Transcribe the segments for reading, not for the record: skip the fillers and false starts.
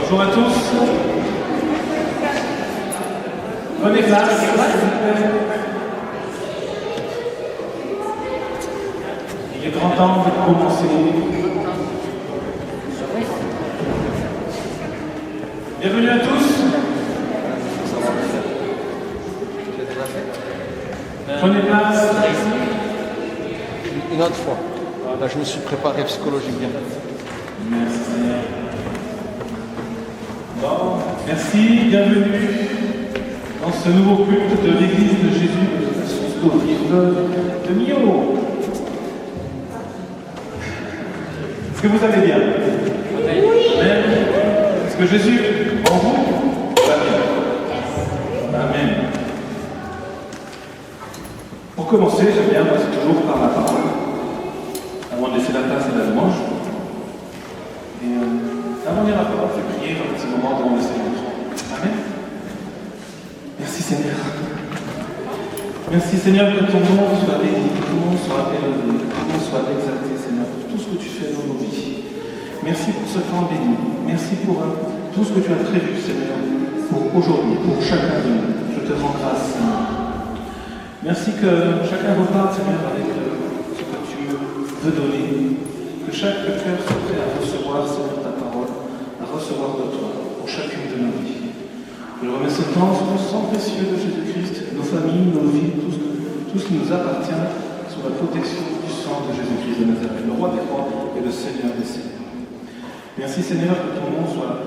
Bonjour à tous. Prenez place, s'il vous plaît. Il est grand temps de commencer. Bienvenue à tous. Prenez place. Une autre fois. Là, je me suis préparé psychologiquement. Merci Seigneur. Bon, merci, bienvenue dans ce nouveau culte de l'Église de Jésus de Millau. Est-ce que vous allez bien? Oui. Amen. Est-ce que Jésus en vous va bien? Amen. Pour commencer, j'aime bien passer toujours par la parole, avant de laisser la place à la louange. Et avant de lire la parole, je vais prier dans ce moment devant le Seigneur. Amen. Merci Seigneur. Merci Seigneur que ton nom soit béni, que ton nom soit élevé, que ton nom soit exalté Seigneur, pour tout ce que tu fais dans nos vies. Merci pour ce temps béni. Merci pour tout ce que tu as prévu Seigneur, pour aujourd'hui, pour chacun de nous. Je te rends grâce Seigneur. Merci que chacun reparte Seigneur avec ce que tu veux donner. Que chaque cœur soit prêt à recevoir, Seigneur, ta parole, à recevoir de toi, pour chacune de nos vies. Je remets ce temps sous le sang précieux de Jésus-Christ, nos familles, nos vies, tout ce qui nous appartient, sous la protection du sang de Jésus-Christ de Nazareth, le roi des rois et le Seigneur des seigneurs. Merci Seigneur, que ton nom soit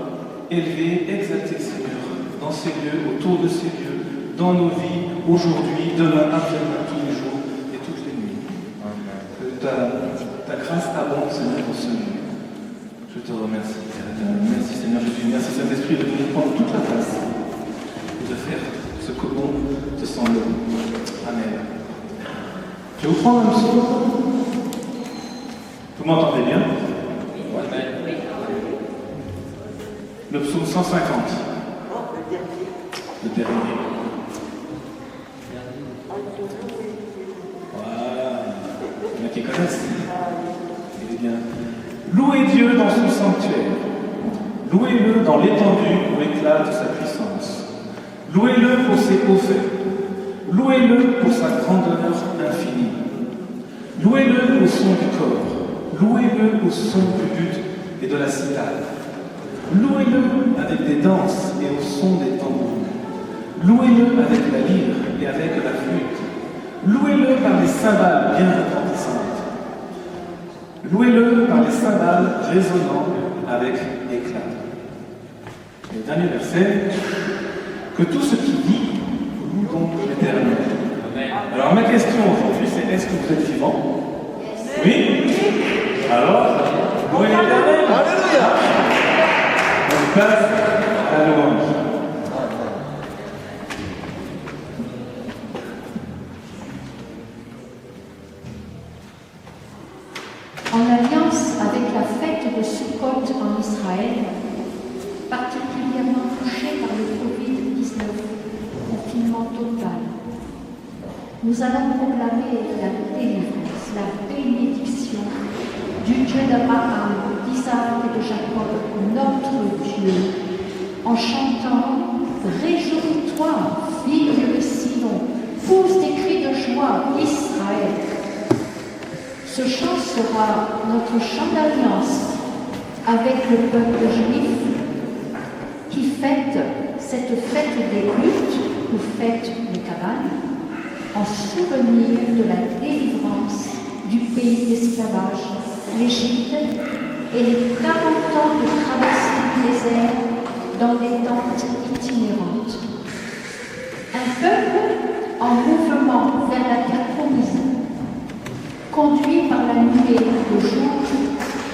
élevé, exalté Seigneur, dans ces lieux, autour de ces lieux, dans nos vies, aujourd'hui, demain, après-demain, tous les jours et toutes les nuits. Que ta grâce abonde, Seigneur, dans ce lieu. Je te remercie, merci Seigneur Jésus, merci Saint-Esprit de venir prendre toute la place et de faire ce que bon te semble. Amen. Je vais vous prendre un psaume. Vous m'entendez bien? Amen. Le psaume 150. Le dernier. Voilà. Il y en a qui connaissent. Il est bien. Louez Dieu dans son sanctuaire. Louez-le dans l'étendue où éclate sa puissance. Louez-le pour ses hauts faits. Louez-le pour sa grandeur infinie. Louez-le au son du corps. Louez-le au son du luth et de la cithare. Louez-le avec des danses et au son des tambours. Louez-le avec la lyre et avec la flûte. Louez-le par les cymbales bien retentissantes. Louez-le par les cymbales résonnant avec éclat. Le dernier verset, que tout ce qui vit loue donc l'Éternel. Alors ma question aujourd'hui, c'est est-ce que vous êtes vivant? Oui. Alors, louez l'Éternel. Alléluia. On passe à la louange. En alliance avec la fête de Sukkot en Israël, particulièrement touchée par le Covid-19, confinement total, nous allons proclamer la délivrance, la bénédiction du Dieu d'Abraham, d'Isaac et de Jacob, notre Dieu, en chantant « Réjouis-toi, fille de Sion, pousse des cris de joie, Israël ». Ce chant sera notre chant d'alliance avec le peuple juif qui fête cette fête des luttes ou fête des cabanes en souvenir de la délivrance du pays d'esclavage, l'Égypte, et les 40 ans de traversée du désert dans des tentes itinérantes. Un peuple en mouvement vers la terre promise, conduit par la nuée le jour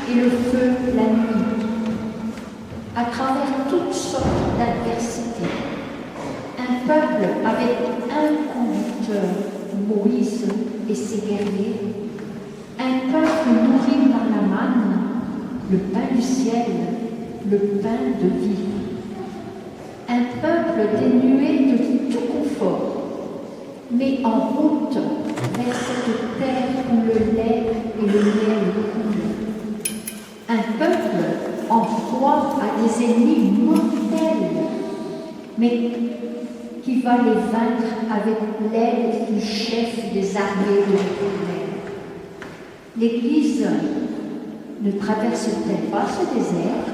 et le feu la nuit, à travers toutes sortes d'adversités. Un peuple avec un conducteur, Moïse et ses guerriers. Un peuple nourri par la manne, le pain du ciel, le pain de vie. Un peuple dénué de tout confort, mais en route vers cette terre où le lait et le miel coulent. Un peuple en froid à des ennemis mortels, mais qui va les vaincre avec l'aide du chef des armées de l'Éternel. L'Église ne traverse-t-elle pas ce désert?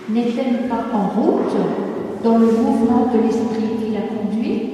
N'est-elle pas en route dans le mouvement de l'Esprit qui la conduit?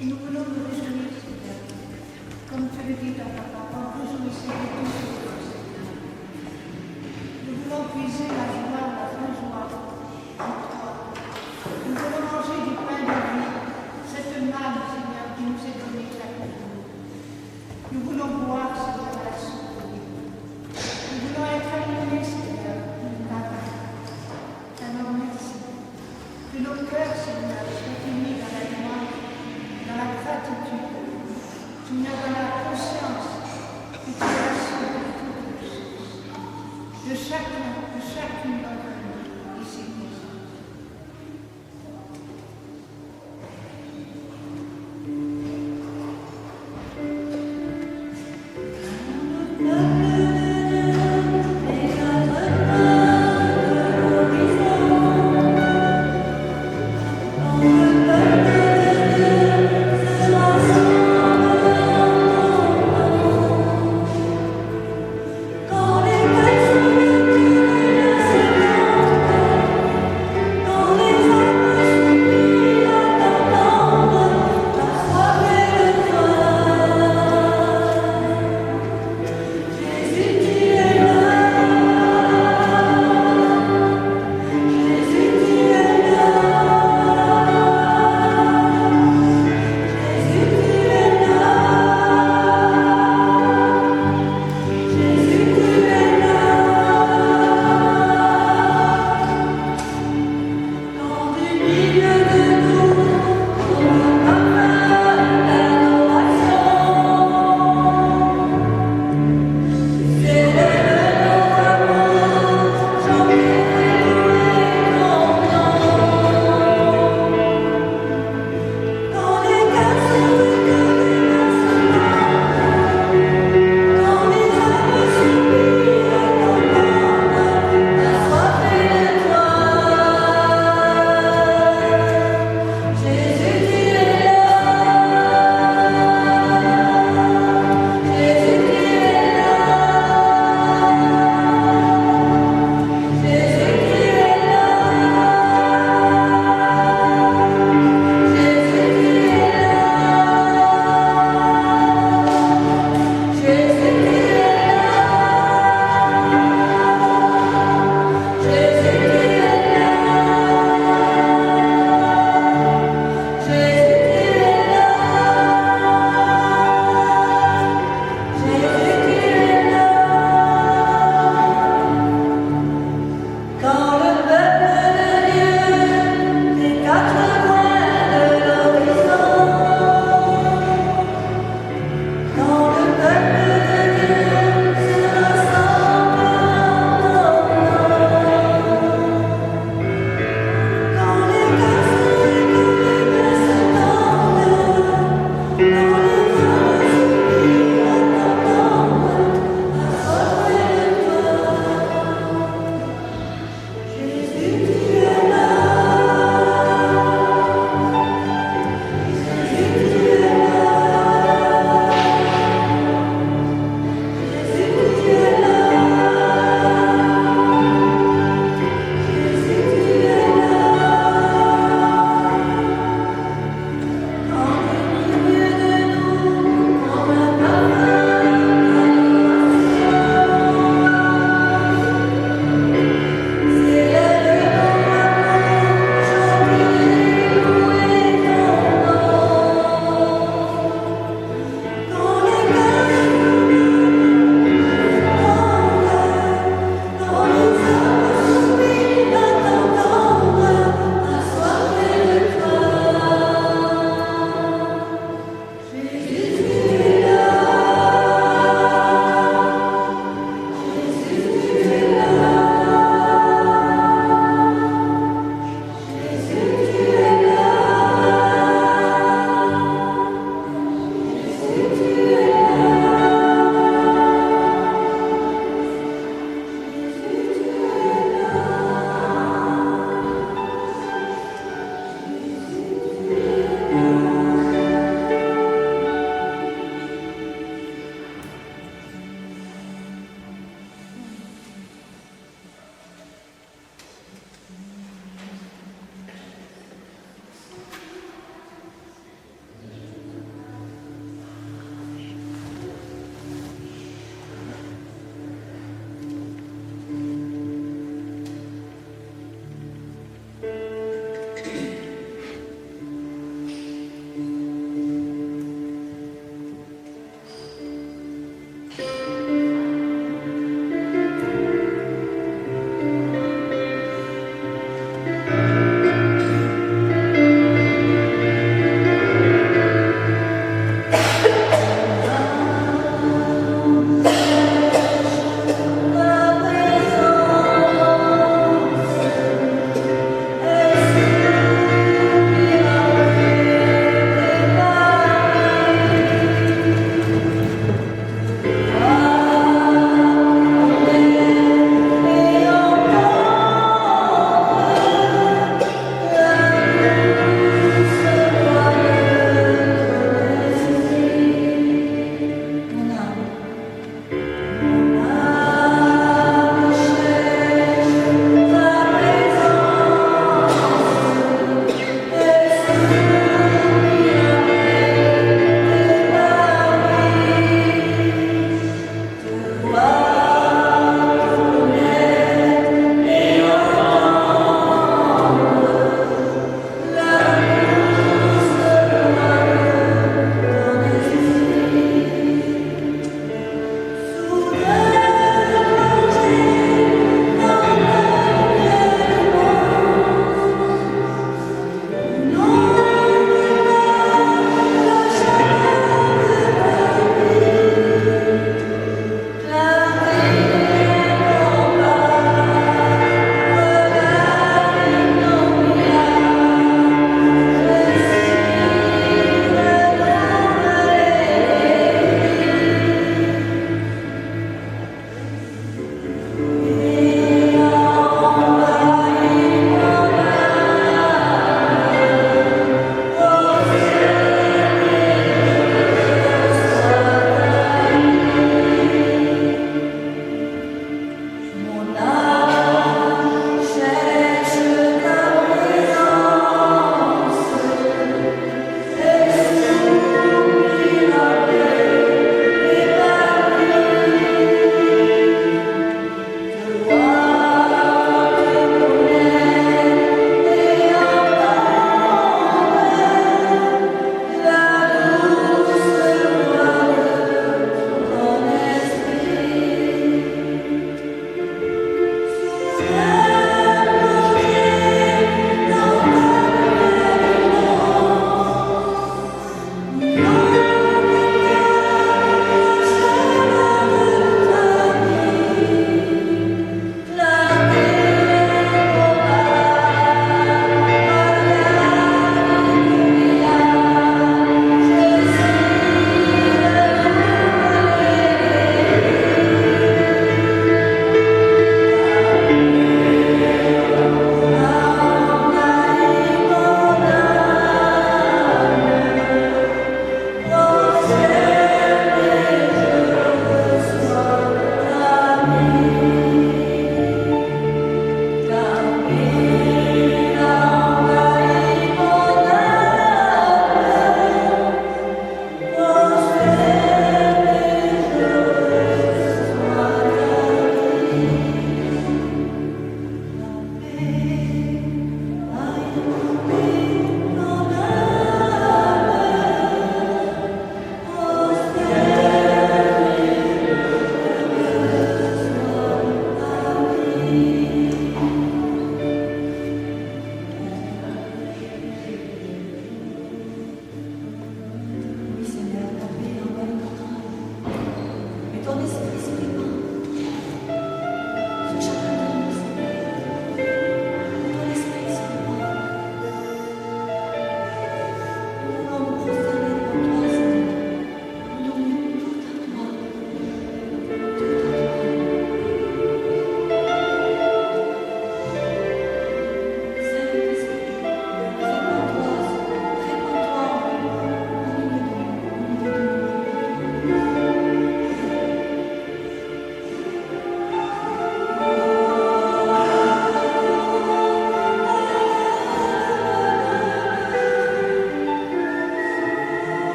Et nous voulons nous réjouir, Seigneur. Comme tu le dis dans ta parole, réjouissez de tout ce que Seigneur. Nous voulons puiser la joie, la vraie joie en toi. Nous voulons manger du pain de vie, cette manne, Seigneur, qui nous est donnée chaque jour. Nous voulons boire, Seigneur, à la soupe de vie. Nous voulons être animés, Seigneur, par ta parole. Alors merci. Que nos cœurs, Seigneur, soient unis dans la joie, dans la gratitude, Seigneur, dans la conscience que tu es la source de toutes les choses, de chacun, de chacune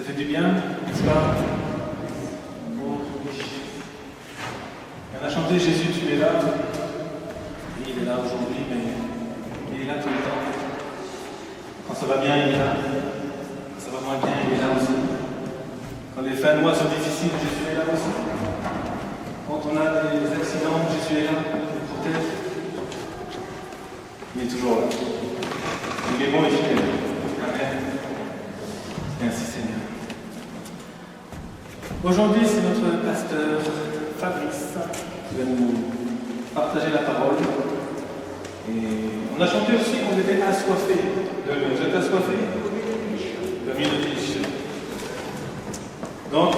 Ça fait du bien, n'est-ce pas? Oh, oui. On a chanté Jésus, tu es là. Oui, il est là aujourd'hui, mais il est là tout le temps. Quand ça va bien, il est là. Quand ça va moins bien, il est là aussi. Quand les fins de mois sont difficiles, Jésus est là aussi. Quand on a des accidents, Jésus est là, il nous protège. Il est toujours là. Il est bon et fidèle. Amen. Merci Seigneur. Aujourd'hui, c'est notre pasteur Fabrice qui va nous partager la parole. Et on a chanté aussi qu'on était assoiffés. Vous êtes assoiffés? De mieux de riche. Donc,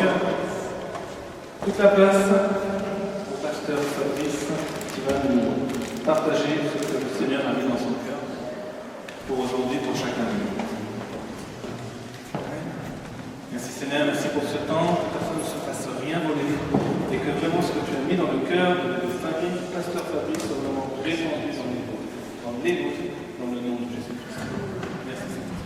toute la place au pasteur Fabrice qui va nous partager ce que le Seigneur a mis dans son cœur pour aujourd'hui, pour chacun de nous. Merci Seigneur, merci pour ce temps, que personne ne se fasse rien voler et que vraiment ce que tu as mis dans le cœur de Fabrice, pasteur Fabrice, soit vraiment répandu dans l'évangile, dans le nom de Jésus-Christ. Merci Seigneur.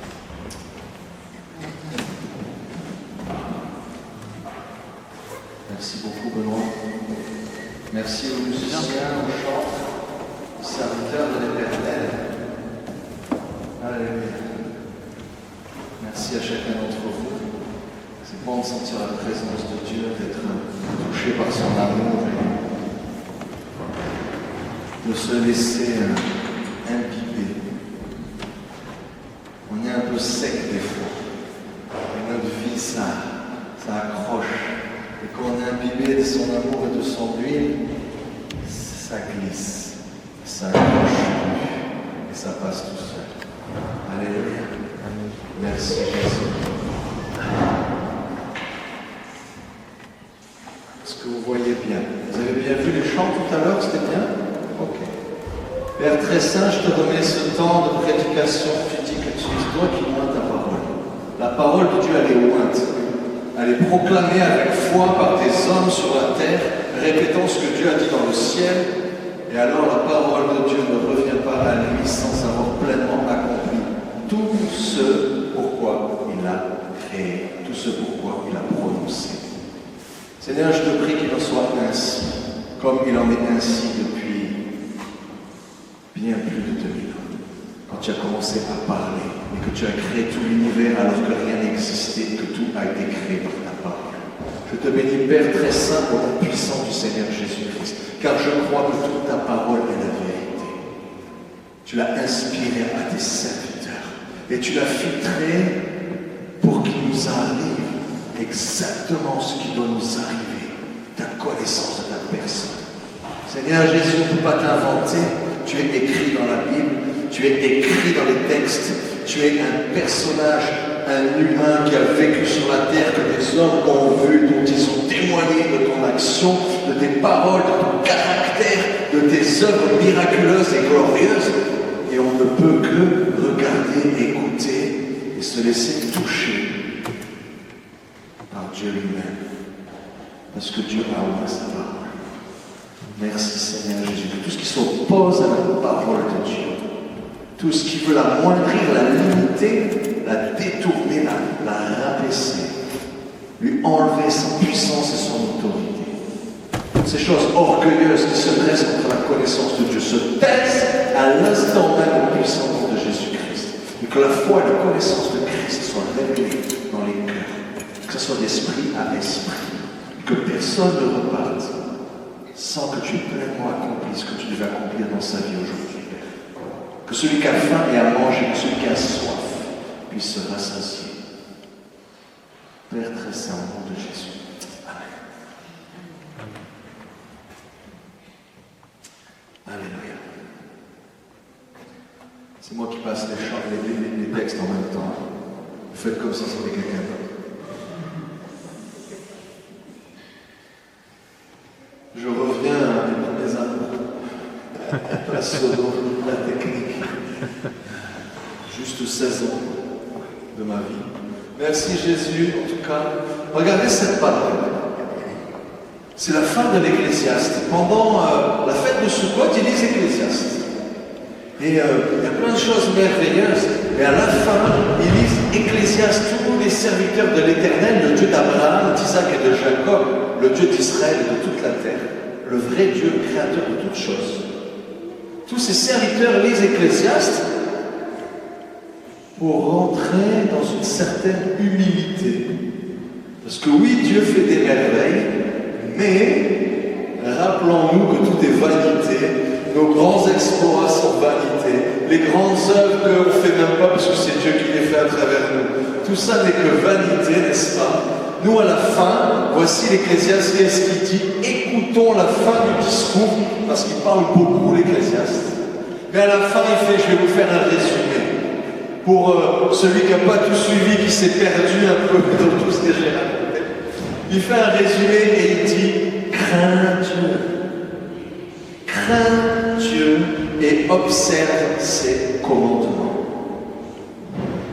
Merci beaucoup Benoît. Merci aux musiciens, aux chants, aux serviteurs de l'Éternel. Alléluia. Merci à chacun d'entre vous. C'est bon de sentir la présence de Dieu, d'être touché par son amour, de se laisser imbiber. On est un peu sec des fois. Et notre vie, ça accroche. Et quand on est imbibé de son amour et de son huile, ça glisse, ça accroche et ça passe tout seul. Alléluia. Merci Jésus. Est-ce que vous voyez bien? Vous avez bien vu les chants tout à l'heure? C'était bien? Ok. Père très saint, je te remets ce temps de prédication. Tu dis que tu es toi qui oins ta parole. La parole de Dieu, elle est ointe. Elle est proclamée avec foi par des hommes sur la terre, répétant ce que Dieu a dit dans le ciel. Et alors la parole de Dieu ne revient pas à lui sans avoir pleinement accompli tout ce pourquoi il a créé, tout ce pourquoi il a prononcé. Seigneur, je te prie qu'il en soit ainsi, comme il en est ainsi depuis bien plus de 2000 ans. Quand tu as commencé à parler et que tu as créé tout l'univers alors que rien n'existait, que tout a été créé par ta parole. Je te bénis, Père très saint, au nom puissant du Seigneur Jésus-Christ, car je crois que toute ta parole est la vérité. Tu l'as inspirée à tes serviteurs et tu l'as filtrée pour qu'il nous arrive exactement ce qui doit nous arriver, ta connaissance de ta personne. Seigneur Jésus, on ne peut pas t'inventer, tu es écrit dans la Bible, tu es écrit dans les textes, tu es un personnage, un humain qui a vécu sur la terre, que des hommes ont vu, dont ils ont témoigné de ton action, de tes paroles, de ton caractère, de tes œuvres miraculeuses et glorieuses. Et on ne peut que regarder, écouter et se laisser toucher par Dieu lui-même. Parce que Dieu a ouvert sa parole. Merci Seigneur Jésus. Que tout ce qui s'oppose à la parole de Dieu, tout ce qui veut la moindrir, la limiter, la détourner, la rabaisser, lui enlever sa puissance et son autorité. Toutes ces choses orgueilleuses qui se dressent contre la connaissance de Dieu se taisent à l'instant même au puissant nom de Jésus-Christ. Et que la foi et la connaissance de Christ soient révélées dans les cœurs, que ce soit d'esprit à esprit, que personne ne reparte sans que tu aies pleinement accompli ce que tu devais accomplir dans sa vie aujourd'hui, Père. Que celui qui a faim ait à manger, que celui qui a soif puisse se rassasier. Père très saint, au nom de Jésus. Amen. Alléluia. C'est moi qui passe les chants, les textes en même temps. Faites comme ça, ça fait quelqu'un d'autre. Je reviens à mes amours. La sono, la technique. Juste 16 ans de ma vie. Merci Jésus, en tout cas. Regardez cette parole. C'est la fin de l'Ecclésiaste. Pendant la fête de Sukkot, il lit l'Ecclésiaste. Et il y a plein de choses merveilleuses. Et à la fin, ils lisent Ecclésiaste, tous les serviteurs de l'Éternel, le Dieu d'Abraham, d'Isaac et de Jacob, le Dieu d'Israël et de toute la terre, le vrai Dieu créateur de toutes choses. Tous ces serviteurs lisent Ecclésiaste pour rentrer dans une certaine humilité. Parce que oui, Dieu fait des merveilles, mais rappelons-nous que tout est vanité. Nos grands exploits sont vanité. Les grandes œuvres qu'on ne fait même pas parce que c'est Dieu qui les fait à travers nous. Tout ça n'est que vanité, n'est-ce pas? Nous, à la fin, voici l'Ecclésiaste, qu'est-ce qu'il dit? Écoutons la fin du discours, parce qu'il parle beaucoup, l'Ecclésiaste. Mais à la fin, il fait, je vais vous faire un résumé. Pour celui qui n'a pas tout suivi, qui s'est perdu un peu dans tout ce que j'ai raconté. Il fait un résumé et il dit, crains Dieu. Crains Dieu et observe ses commandements.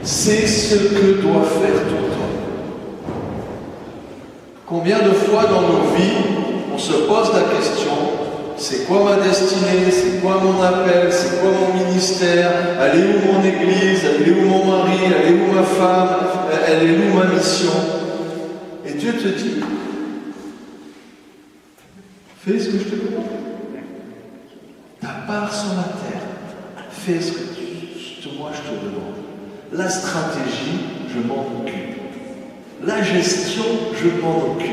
C'est ce que doit faire tout homme. Combien de fois dans nos vies, on se pose la question, c'est quoi ma destinée, c'est quoi mon appel, c'est quoi mon ministère, elle est où mon église, elle est où mon mari, elle est où ma femme, elle est où ma mission? Et Dieu te dit, fais ce que je te demande. Ta part sur la terre, fais ce que moi je te demande. La stratégie, je m'en occupe. La gestion, je m'en occupe.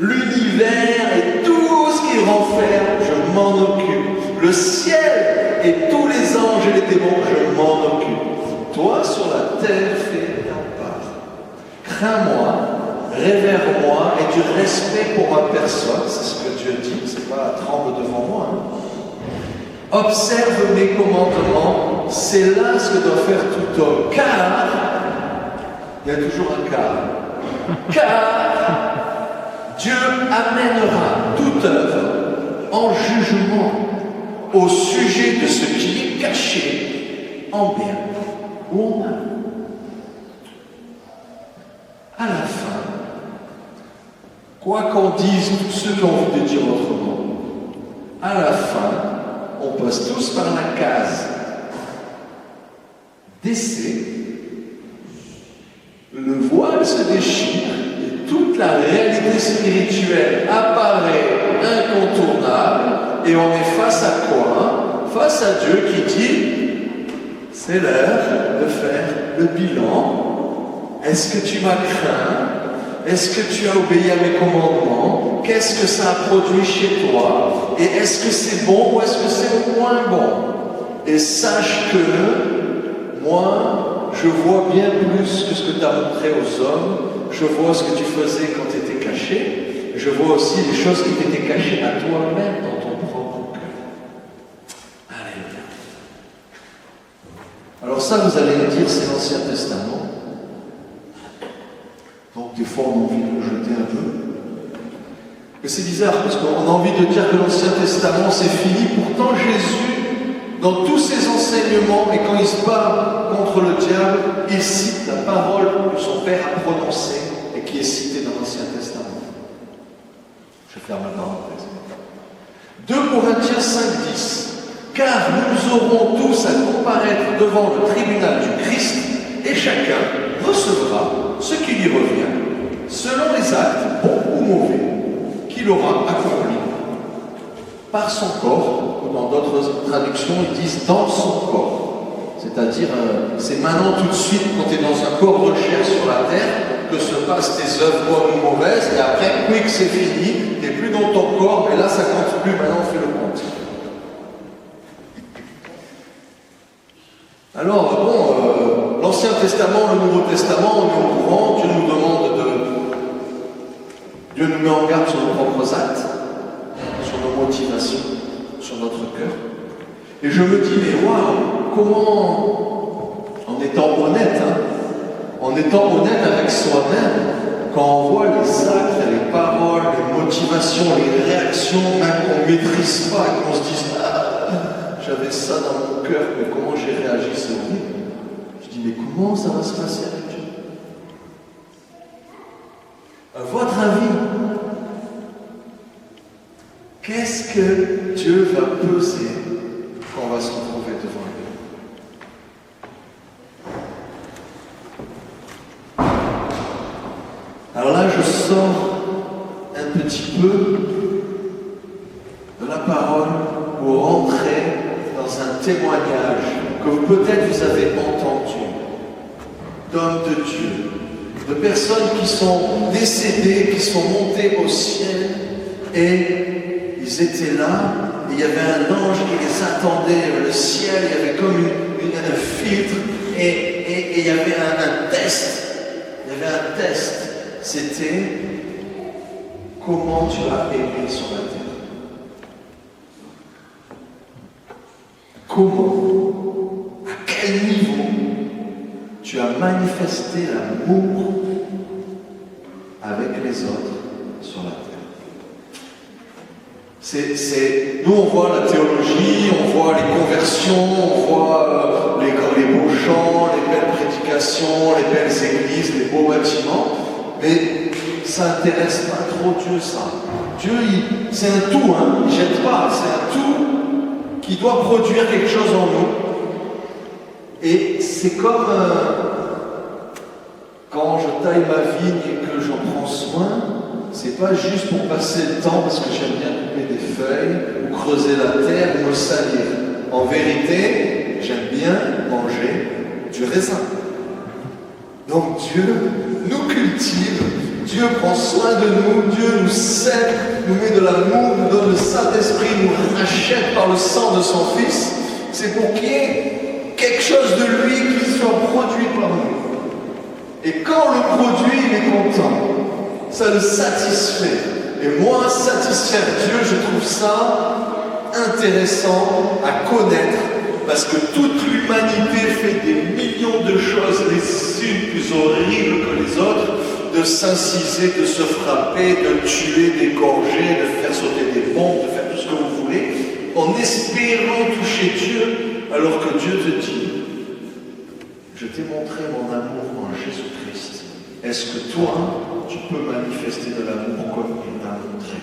L'univers et tout ce qu'il renferme, je m'en occupe. Le ciel et tous les anges et les démons, je m'en occupe. Toi, sur la terre, fais ta part. Crains-moi, révère-moi et du respect pour ma personne, c'est ce que Dieu dit, c'est pas tremble devant moi. Observe mes commandements, c'est là ce que doit faire tout homme. Car, il y a toujours un car Dieu amènera toute œuvre en jugement au sujet de ce qui est caché en bien ou en mal. À la fin, quoi qu'en disent tous ceux qui ont envie de dire autrement, à la fin, on passe tous par la case d'essai, le voile se déchire et toute la réalité spirituelle apparaît incontournable et on est face à quoi? Face à Dieu qui dit, c'est l'heure de faire le bilan. Est-ce que tu m'as craint? Est-ce que tu as obéi à mes commandements? Qu'est-ce que ça a produit chez toi? Et est-ce que c'est bon ou est-ce que c'est moins bon? Et sache que moi, je vois bien plus que ce que tu as montré aux hommes. Je vois ce que tu faisais quand tu étais caché. Je vois aussi les choses qui t'étaient cachées à toi-même dans ton propre cœur. Alléluia. Alors ça, vous allez me dire, c'est l'Ancien Testament. Donc des fois, on a envie de le jeter un peu. Mais c'est bizarre, parce qu'on a envie de dire que l'Ancien Testament, c'est fini. Pourtant, Jésus, dans tous ses enseignements, et quand il se bat contre le diable, il cite la parole que son Père a prononcée et qui est citée dans l'Ancien Testament. Je ferme la parenthèse. 2 Corinthiens 5,10. Car nous aurons tous à comparaître devant le tribunal du Christ, et chacun recevra ce qui lui revient, selon les actes, bons ou mauvais, qu'il aura accomplis par son corps, ou dans d'autres traductions, ils disent dans son corps. C'est-à-dire, c'est maintenant tout de suite, quand tu es dans un corps de chair sur la terre, que se passent tes œuvres bonnes ou mauvaises, et après, quick, c'est fini, tu n'es plus dans ton corps, mais là, ça compte plus, maintenant, on fait le compte. Alors, bon, l'Ancien Testament, le Nouveau Testament, on est au courant, Dieu nous demande de... Dieu nous met en garde sur nos propres actes, sur nos motivations, sur notre cœur. Et je me dis, mais waouh, comment, en étant honnête, en étant honnête avec soi-même, quand on voit les actes, les paroles, les motivations, les réactions, même qu'on ne maîtrise pas, et qu'on se dise, j'avais ça dans mon cœur, mais comment j'ai réagi, c'est horrible. Je dis, mais comment ça va se passer avec Dieu? À votre avis, qu'est-ce que Dieu va peser quand on va se retrouver devant lui? Alors là, je sors un petit peu de la parole pour rentrer dans un témoignage que peut-être vous avez entendu d'hommes de Dieu, de personnes qui sont décédées, qui sont montées au ciel, et ils étaient là, et il y avait un ange qui les attendait, le ciel, il y avait comme un filtre, et il y avait un test. Il y avait un test. C'était comment tu as aimé sur la terre. Comment, à quel niveau tu as manifesté l'amour avec les autres sur la terre. Nous on voit la théologie, on voit les conversions, on voit les beaux chants, les belles prédications, les belles églises, les beaux bâtiments, mais ça n'intéresse pas trop Dieu ça. Dieu, c'est un tout, il ne jette pas, c'est un tout qui doit produire quelque chose en nous. Et c'est comme quand je taille ma vigne et que j'en prends soin, c'est pas juste pour passer le temps parce que j'aime bien couper des feuilles ou creuser la terre ou me salir. En vérité, j'aime bien manger du raisin. Donc Dieu nous cultive, Dieu prend soin de nous, Dieu nous sème, nous met de l'amour, nous donne le Saint-Esprit, nous rachète par le sang de son Fils. C'est pour qu'il y ait quelque chose de lui qui soit produit par nous. Et quand on le produit, il est content. Ça le satisfait. Et moi, satisfaire Dieu, je trouve ça intéressant à connaître, parce que toute l'humanité fait des millions de choses, les unes plus horribles que les autres, de s'inciser, de se frapper, de tuer, d'égorger, de faire sauter des bombes, de faire tout ce que vous voulez, en espérant toucher Dieu, alors que Dieu te dit, je t'ai montré mon amour en Jésus-Christ. Est-ce que toi, tu peux manifester de l'amour comme il t'a montré?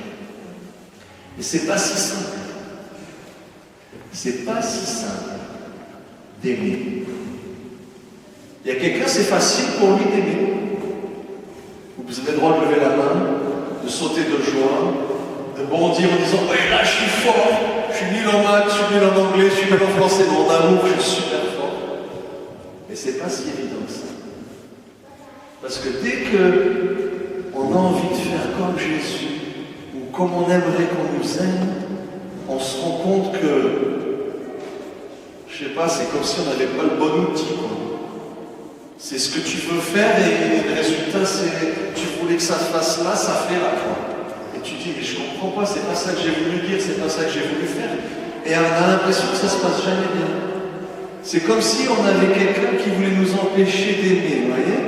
Et c'est pas si simple. C'est pas si simple d'aimer. Il y a quelqu'un, c'est facile pour lui d'aimer. Vous avez le droit de lever la main, de sauter de joie, de bondir en disant « Ouais, là, je suis fort, je suis nul en maths, je suis nul en anglais, je suis nul en français, mon amour, je suis super fort. » Mais c'est pas si évident que ça. Parce que dès qu'on a envie de faire comme Jésus, ou comme on aimerait qu'on nous aime, on se rend compte que, je sais pas, c'est comme si on n'avait pas le bon outil, quoi. C'est ce que tu veux faire et le résultat c'est, tu voulais que ça se fasse là, ça fait là, quoi. Et tu dis, mais je comprends pas, c'est pas ça que j'ai voulu dire, c'est pas ça que j'ai voulu faire. Et on a l'impression que ça se passe jamais bien. C'est comme si on avait quelqu'un qui voulait nous empêcher d'aimer, vous voyez?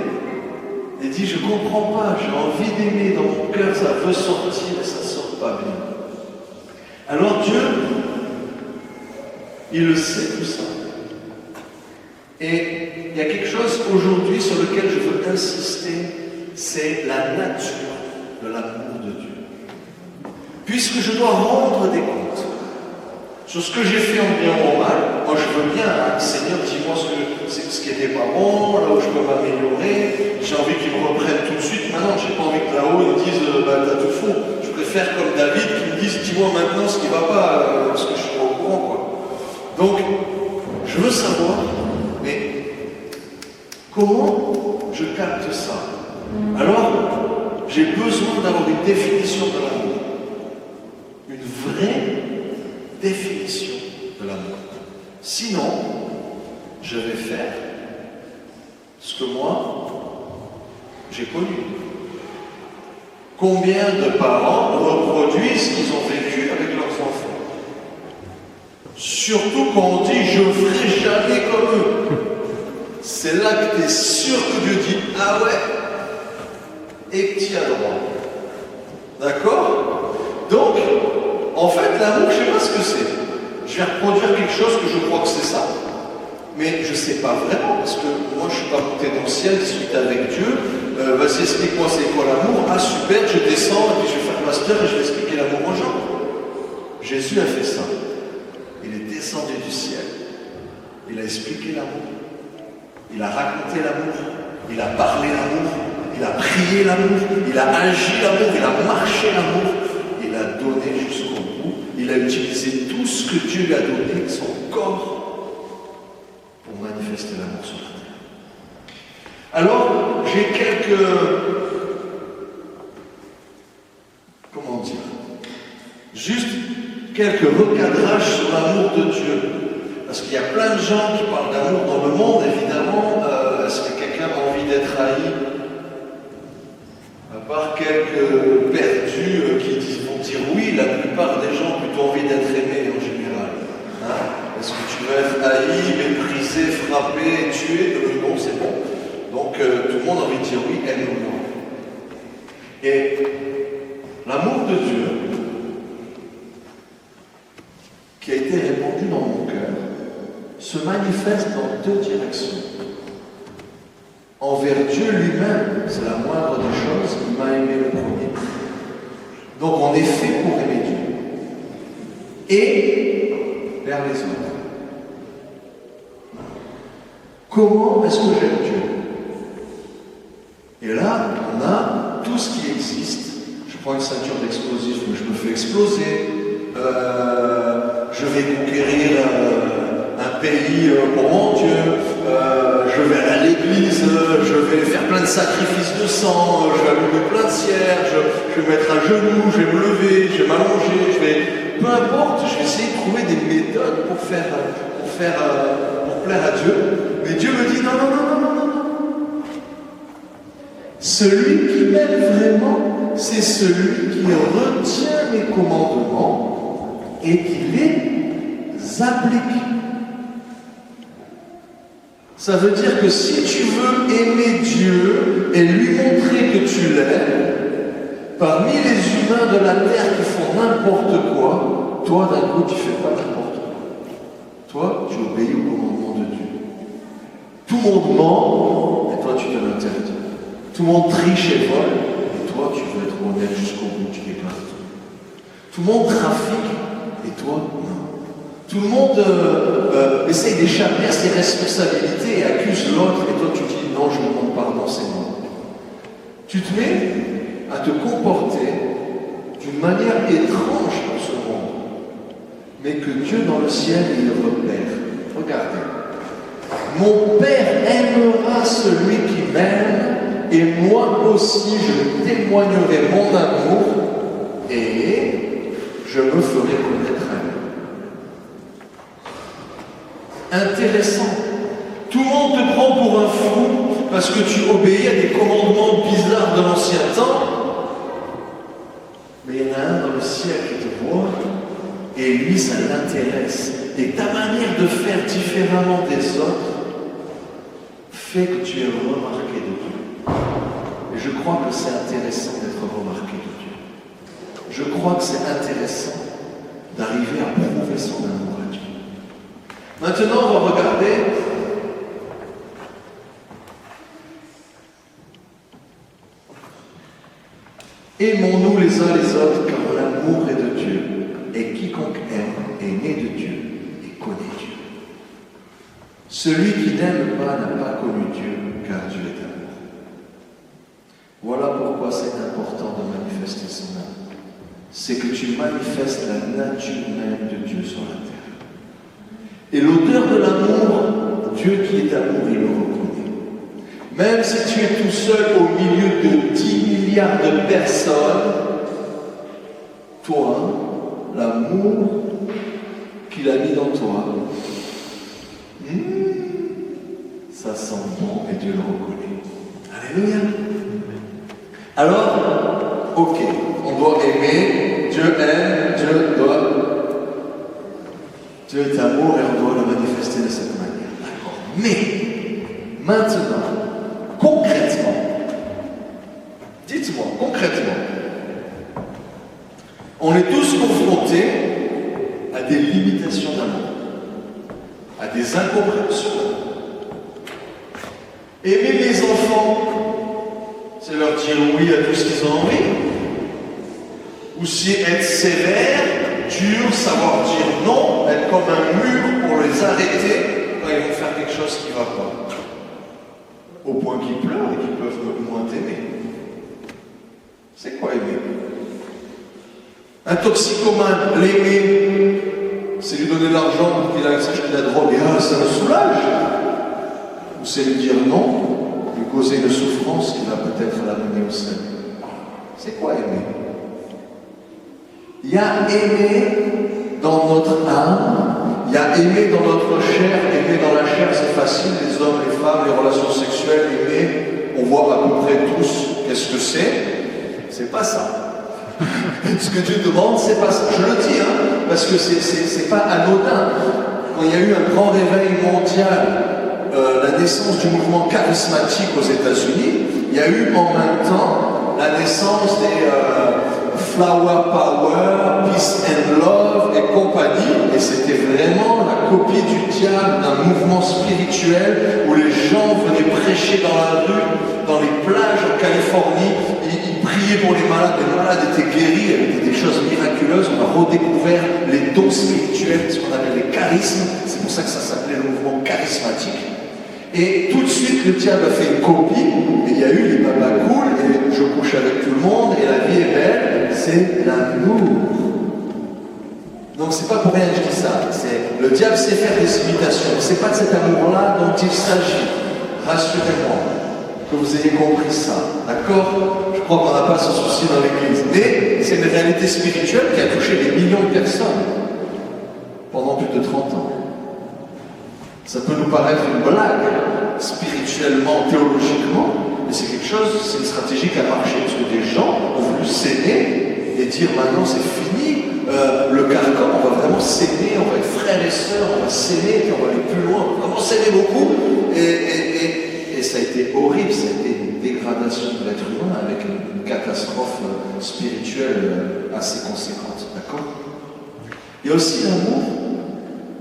Et dit, je comprends pas, j'ai envie d'aimer, dans mon cœur ça veut sortir et ça ne sort pas bien. Alors Dieu, il le sait tout ça. Et il y a quelque chose aujourd'hui sur lequel je veux insister, c'est la nature de l'amour de Dieu. Puisque je dois rendre des comptes sur ce que j'ai fait en bien ou en mal, moi je veux bien, Seigneur, dis-moi ce qui n'était pas bon, là où je peux m'améliorer, j'ai envie qu'ils me reprennent tout de suite. Maintenant, j'ai pas envie que là-haut ils me disent t'as tout faux. Je préfère comme David qui me dise dis-moi maintenant ce qui ne va pas, parce que je suis pas au courant, quoi. Donc, je veux savoir, mais comment je capte ça? Alors, j'ai besoin d'avoir une définition de l'amour. Une vraie définition de l'amour. Sinon, je vais faire ce que moi, j'ai connu. Combien de parents reproduisent ce qu'ils ont vécu avec leurs enfants? Surtout quand on dit « je ne ferai jamais comme eux ». C'est là que tu es sûr que Dieu dit « ah ouais » et que tu as droit. D'accord? Donc, en fait, l'amour, je ne sais pas ce que c'est. Je vais reproduire quelque chose que je crois que c'est ça. Mais je ne sais pas vraiment, parce que moi, je ne suis pas monté dans le ciel, discuter avec Dieu. Vas-y, explique-moi c'est quoi l'amour. Ah, super, je descends, et puis je vais faire master, et je vais expliquer l'amour aux gens. Jésus a fait ça. Il est descendu du ciel. Il a expliqué l'amour. Il a raconté l'amour. Il a parlé l'amour. Il il a prié l'amour, il a agi l'amour, il a marché l'amour, il a donné jusqu'au bout, il a utilisé tout ce que Dieu lui a donné, son corps, pour manifester l'amour sur la terre. Alors, j'ai quelques... comment dire? Juste quelques recadrages sur l'amour de Dieu. Parce qu'il y a plein de gens qui parlent d'amour dans le monde, évidemment. Est-ce que quelqu'un a envie d'être haï? À part quelques perdus qui vont dire oui, la plupart des gens ont plutôt envie d'être aimés en général. Hein? Est-ce que tu veux être haï, méprisé, frappé, tué? Non, c'est bon. Donc tout le monde a envie de dire oui, aime-moi. Et l'amour de Dieu, qui a été répandu dans mon cœur, se manifeste dans deux directions. Envers Dieu lui-même, c'est la moindre des choses, il m'a aimé le premier. Donc on est fait pour aimer Dieu. Et vers les autres. Comment est-ce que j'aime Dieu? Et là, on a tout ce qui existe. Je prends une ceinture d'explosifs, mais je me fais exploser. Je vais conquérir un pays pour mon Dieu. Je vais aller à l'église. Je vais faire plein de sacrifices de sang. Je vais allumer plein de cierges. Je vais me mettre à genoux. Je vais me lever. Je vais m'allonger. Peu importe, je vais essayer de trouver des méthodes pour plaire à Dieu. Mais Dieu me dit non. Celui qui m'aime vraiment, c'est celui qui retient mes commandements et qui les applique. Ça veut dire que si tu veux aimer Dieu et lui montrer que tu l'aimes, parmi les humains de la terre qui font n'importe quoi, toi d'un coup tu fais pas n'importe quoi. Toi, tu obéis au commandement de Dieu. Tout le monde ment, et toi tu te l'interdis. Tout le monde triche et vole, et toi tu veux être honnête jusqu'au bout, tu déclares tout. Tout le monde trafique, et toi non. Tout le monde essaye d'échapper à ses responsabilités et accuse l'autre, et toi tu dis non, je demande pardon, c'est moi. Tu te mets à te comporter d'une manière étrange dans ce monde, mais que Dieu dans le ciel, il le repère. Regardez. Mon Père aimera celui qui m'aime, et moi aussi je témoignerai mon amour, et je me ferai connaître à lui. Intéressant. Tout le monde te prend pour un fou parce que tu obéis à des commandements bizarres de l'ancien temps. Mais il y en a un dans le ciel qui te voit et lui, ça l'intéresse. Et ta manière de faire différemment des autres fait que tu es remarqué de Dieu. Et je crois que c'est intéressant d'être remarqué de Dieu. Je crois que c'est intéressant d'arriver à prouver son amour à Dieu. Maintenant, on va regarder aimons-nous les uns les autres car l'amour est de Dieu et quiconque aime est né de Dieu et connaît Dieu. Celui qui n'aime pas n'a pas connu Dieu car Dieu est amour. Voilà pourquoi c'est important de manifester son amour. C'est que tu manifestes la nature même de Dieu sur la terre. Et l'auteur de l'amour, Dieu qui est amour, il le reconnaît. Même si tu es tout seul au milieu de 10 milliards de personnes, toi, l'amour qu'il a mis dans toi, ça sent bon et Dieu le reconnaît. Alléluia. Alors, ok, on doit aimer, Dieu aime, Dieu est amour et on doit le manifester de cette manière. D'accord. Mais, maintenant, concrètement, dites-moi, concrètement, on est tous confrontés à des limitations d'amour, à des incompréhensions. Aimer les enfants, c'est leur dire oui à tout ce qu'ils ont envie. Ou si être sévère, dur, savoir dire non, être comme un mur pour les arrêter quand ils vont faire quelque chose qui ne va pas. Au point qu'ils pleurent et qu'ils peuvent moins t'aimer. Un toxicomane, l'aimer, c'est lui donner de l'argent pour qu'il aille s'acheter de la drogue et ça le soulage. Ou c'est lui dire non, lui causer une souffrance qui va peut-être l'amener au salut. C'est quoi aimer? Il y a aimer dans notre âme, il y a aimer dans notre chair. Aimer dans la chair, c'est facile, les hommes, les femmes, les relations sexuelles, aimer, on voit à peu près tous qu'est-ce que c'est. C'est pas ça. Ce que Dieu demande, c'est pas ça. Je le dis, parce que c'est pas anodin. Quand il y a eu un grand réveil mondial, la naissance du mouvement charismatique aux États-Unis, il y a eu en même temps la naissance des Flower Power, Peace and Love et compagnie, et c'était vraiment la copie du diable d'un mouvement spirituel où les gens venaient prêcher dans la rue, dans les plages en Californie, ils priaient pour les malades étaient guéris, il y avait des choses miraculeuses, on a redécouvert les dons spirituels, ce qu'on appelle les charismes, c'est pour ça que ça s'appelait le mouvement charismatique. Et tout de suite, le diable a fait une copie, et il y a eu les babas cool, et je couche avec tout le monde, et la vie est belle, c'est l'amour. Donc c'est pas pour rien que je dis ça, le diable sait faire des imitations, c'est pas de cet amour-là dont il s'agit, rassurez-moi, que vous ayez compris ça, d'accord? Je crois qu'on n'a pas ce souci dans l'Église, mais c'est une réalité spirituelle qui a touché des millions de personnes pendant plus de 30 ans. Ça peut nous paraître une blague, spirituellement, théologiquement, mais c'est quelque chose, c'est une stratégie qui a marché, parce que des gens ont voulu s'aimer et dire maintenant c'est fini, le carcan, on va vraiment s'aimer, on va être frères et sœurs, on va s'aimer, puis on va aller plus loin, on va vraiment s'aimer beaucoup, et ça a été horrible, ça a été une dégradation de l'être humain avec une catastrophe spirituelle assez conséquente, d'accord? Il y a aussi l'amour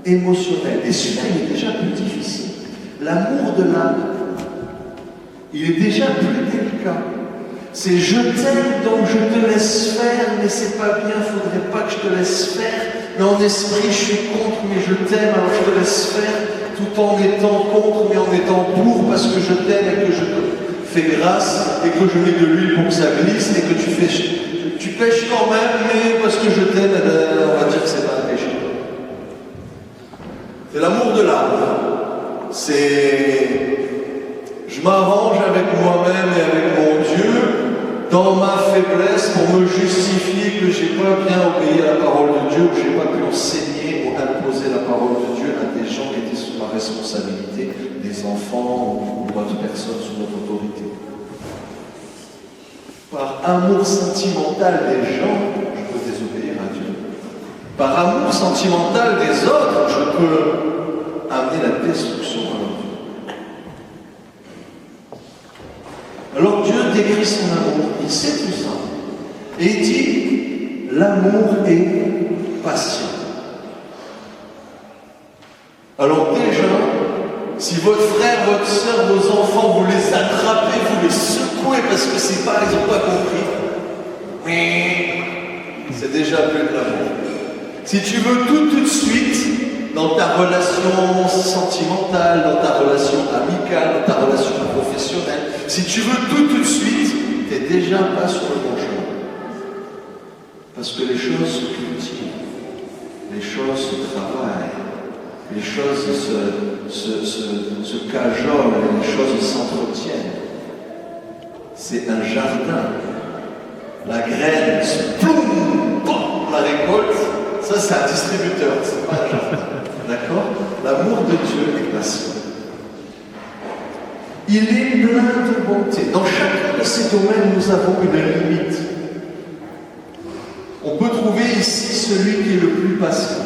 émotionnel. Et celui-là, il est déjà plus difficile. L'amour de l'âme, il est déjà plus délicat. C'est je t'aime, donc je te laisse faire, mais c'est pas bien, faudrait pas que je te laisse faire. Mais en esprit, je suis contre, mais je t'aime, alors je te laisse faire, tout en étant contre, mais en étant pour, parce que je t'aime et que je te fais grâce, et que je mets de l'huile pour que ça glisse, et que tu pêches quand même, mais parce que je t'aime, on va dire que c'est pas un péché. C'est l'amour de l'âme. C'est je m'arrange avec moi-même et avec mon Dieu dans ma faiblesse pour me justifier que je n'ai pas bien obéi à la parole de Dieu, que je n'ai pas pu enseigner ou imposer la parole de Dieu à des gens qui étaient sous ma responsabilité, des enfants ou d'autres personnes sous notre autorité. Par amour sentimental des gens, je peux désobéir à Dieu. Par amour sentimental des autres, je peux amener la destruction à leur vie. Alors Dieu décrit son amour, il sait tout ça. Et il dit, l'amour est patient. Alors déjà, si votre frère, votre soeur, vos enfants, vous les attrapez, vous les secouez parce que c'est pas, ils n'ont pas compris, c'est déjà plus de l'amour. Si tu veux tout de suite, dans ta relation sentimentale, dans ta relation amicale, dans ta relation professionnelle, si tu veux tout de suite, tu n'es déjà pas sur le bon chemin. Parce que les choses se cultivent, les choses se travaillent, les choses se cajolent, les choses s'entretiennent. C'est un jardin. La graine se ploum, la récolte, ça c'est un distributeur, c'est pas un jardin. D'accord? L'amour de Dieu est patient. Il est plein de bonté. Dans chacun de ces domaines, nous avons une limite. On peut trouver ici celui qui est le plus patient.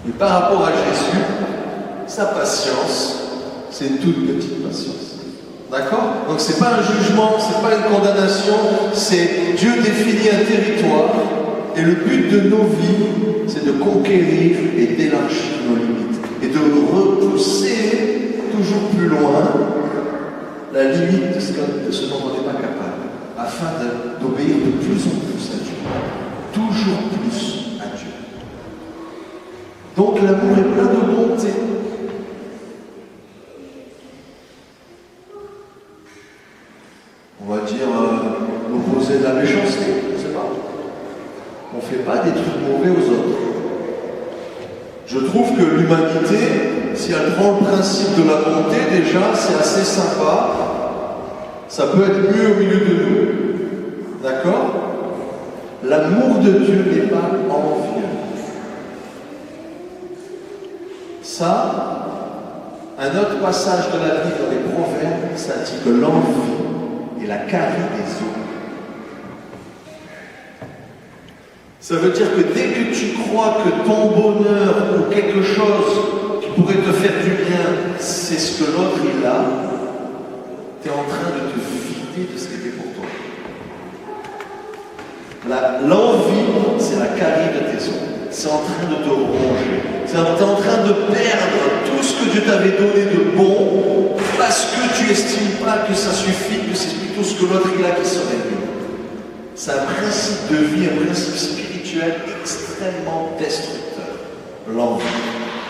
Mais par rapport à Jésus, sa patience, c'est une toute petite patience. D'accord? Donc c'est pas un jugement, c'est pas une condamnation, c'est Dieu définit un territoire et le but de nos vies, c'est de conquérir et d'élargir nos limites et de repousser toujours plus loin la limite de ce dont on n'est pas capable, afin d'obéir de plus en plus à Dieu, toujours plus à Dieu. Donc l'amour est plein de bonté. On va dire l'opposé de la méchanceté, je ne sais pas. qu'on ne fait pas des trucs mauvais aux autres. Je trouve que l'humanité, si elle prend le principe de la bonté, déjà, c'est assez sympa. Ça peut être mieux au milieu de nous. D'accord? L'amour de Dieu n'est pas envieux. Ça, un autre passage de la Bible dans les Proverbes, ça dit que l'envie est la carie des eaux. Ça veut dire que dès que tu crois que ton bonheur ou quelque chose qui pourrait te faire du bien, c'est ce que l'autre il a, tu es en train de te vider de ce qui était pour toi. L'envie, c'est la carie de tes os. C'est en train de te ronger. Tu es en train de perdre tout ce que Dieu t'avait donné de bon parce que tu n'estimes pas que ça suffit, que c'est plutôt ce que l'autre il a qui serait mieux. C'est un principe de vie, un principe spirituel extrêmement destructeur. L'envie.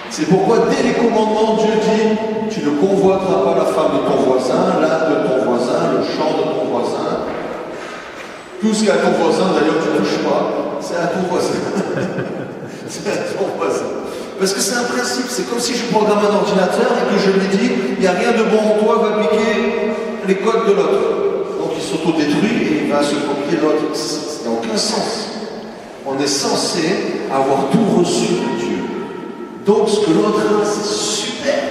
C'est pourquoi dès les commandements, Dieu dit, tu ne convoiteras pas la femme de ton voisin, l'âne de ton voisin, le champ de ton voisin. Tout ce qui est à ton voisin, d'ailleurs, tu ne touches pas, c'est à ton voisin. C'est à ton voisin. Parce que c'est un principe, c'est comme si je programme un ordinateur et que je lui dis, il n'y a rien de bon en toi, va piquer les codes de l'autre. Donc il s'autodétruit et il va se copier l'autre. Ça n'a aucun sens. On est censé avoir tout reçu de Dieu. Donc ce que l'autre a, c'est super.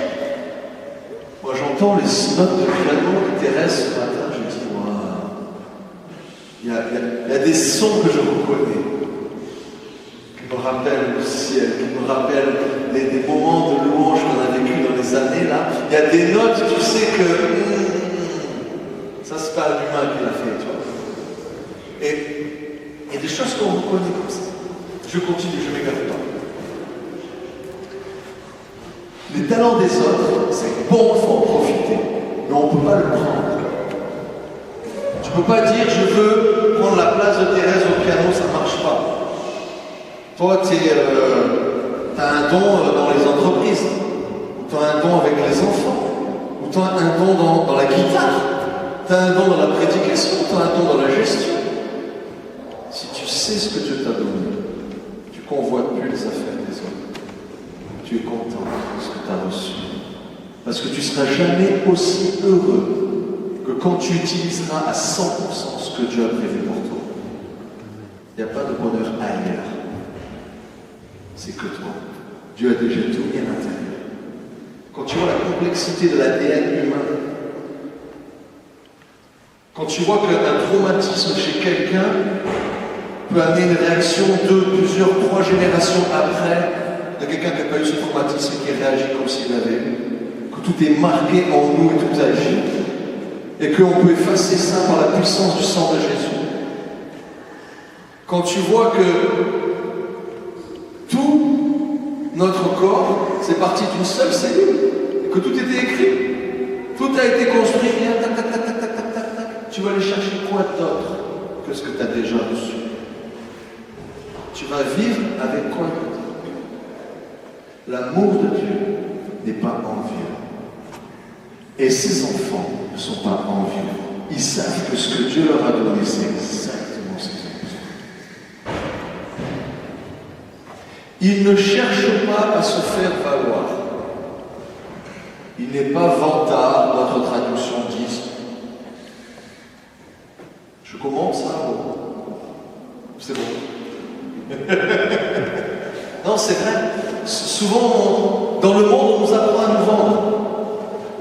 Moi j'entends les notes de piano de Thérèse ce matin, je dis, waouh, il y a des sons que je reconnais, qui me rappellent le ciel, qui me rappellent des moments de louange qu'on a vécu dans les années là. Il y a des notes, tu sais que ça c'est pas un humain qui l'a fait, tu vois. Et il y a des choses qu'on reconnaît comme ça. Je continue, je ne m'égare pas. Les talents des autres, c'est bon, il faut en profiter, mais on ne peut pas le prendre. Tu ne peux pas dire je veux prendre la place de Thérèse au piano, ça ne marche pas. Toi, tu as un don dans les entreprises, ou tu as un don avec les enfants, ou tu as un don dans la guitare, tu as un don dans la prédication, ou tu as un don dans la gestion. Si tu sais ce que Dieu t'a donné, tu ne convoites plus les affaires des autres. Tu es content de ce que tu as reçu. Parce que tu ne seras jamais aussi heureux que quand tu utiliseras à 100% ce que Dieu a prévu pour toi. Il n'y a pas de bonheur ailleurs. C'est que toi. Dieu a déjà tout mis à l'intérieur. Quand tu vois la complexité de l'ADN humain, quand tu vois qu'un traumatisme chez quelqu'un peut amener une réaction de plusieurs, 3 générations après, de quelqu'un qui n'a pas eu ce traumatisme et qui réagit comme s'il l'avait eu, que tout est marqué en nous et tout agit, et qu'on peut effacer ça par la puissance du sang de Jésus. Quand tu vois que tout notre corps, c'est parti d'une seule cellule, et que tout était écrit, tout a été construit, et tac, tac, tac, tac, tac, tac, tac, tac, tu vas aller chercher quoi d'autre que ce que tu as déjà reçu? Tu vas vivre avec quoi d'autre? L'amour de Dieu n'est pas envieux. Et ses enfants ne sont pas envieux. Ils savent que ce que Dieu leur a donné, c'est exactement ce qu'ils ont besoin. Ils ne cherchent pas à se faire valoir. Il n'est pas vantard, notre traduction dit. Je commence à... C'est bon. Non, c'est vrai. Souvent, dans le monde, on nous apprend à nous vendre.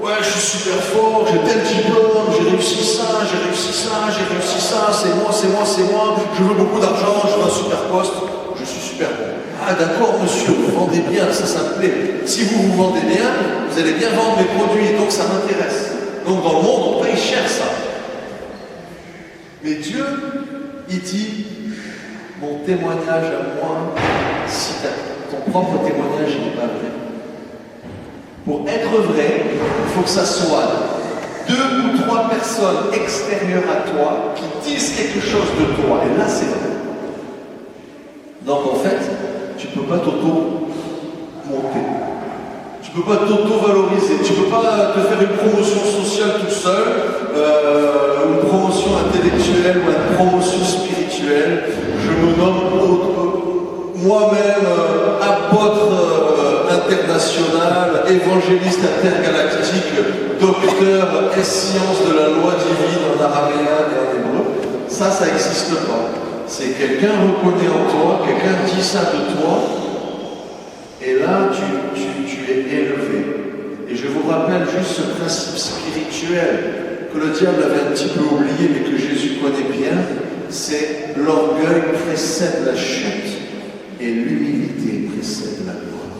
Ouais, je suis super fort, j'ai tel diplôme, j'ai réussi ça, j'ai réussi ça, j'ai réussi ça, c'est moi, c'est moi, c'est moi, je veux beaucoup d'argent, je veux un super poste, je suis super bon. Ah d'accord, monsieur, vous vendez bien, ça me plaît. Si vous vous vendez bien, vous allez bien vendre mes produits, donc ça m'intéresse. Donc dans le monde, on paye cher ça. Mais Dieu, il dit, mon témoignage à moi, si ton propre témoignage n'est pas vrai. Pour être vrai, il faut que ça soit 2 ou 3 personnes extérieures à toi qui disent quelque chose de toi. Et là, c'est vrai. Donc en fait, tu ne peux pas t'auto-monter. Tu ne peux pas t'auto-valoriser. Tu ne peux pas te faire une promotion sociale tout seul, une promotion intellectuelle ou une promotion spirituelle. Je me nomme la préscience de la loi divine en araméen et en hébreu. Ça n'existe pas. C'est quelqu'un reconnaît en toi, quelqu'un dit ça de toi, et là tu es élevé. Et je vous rappelle juste ce principe spirituel que le diable avait un petit peu oublié, mais que Jésus connaît bien, c'est l'orgueil précède la chute et l'humilité précède la gloire.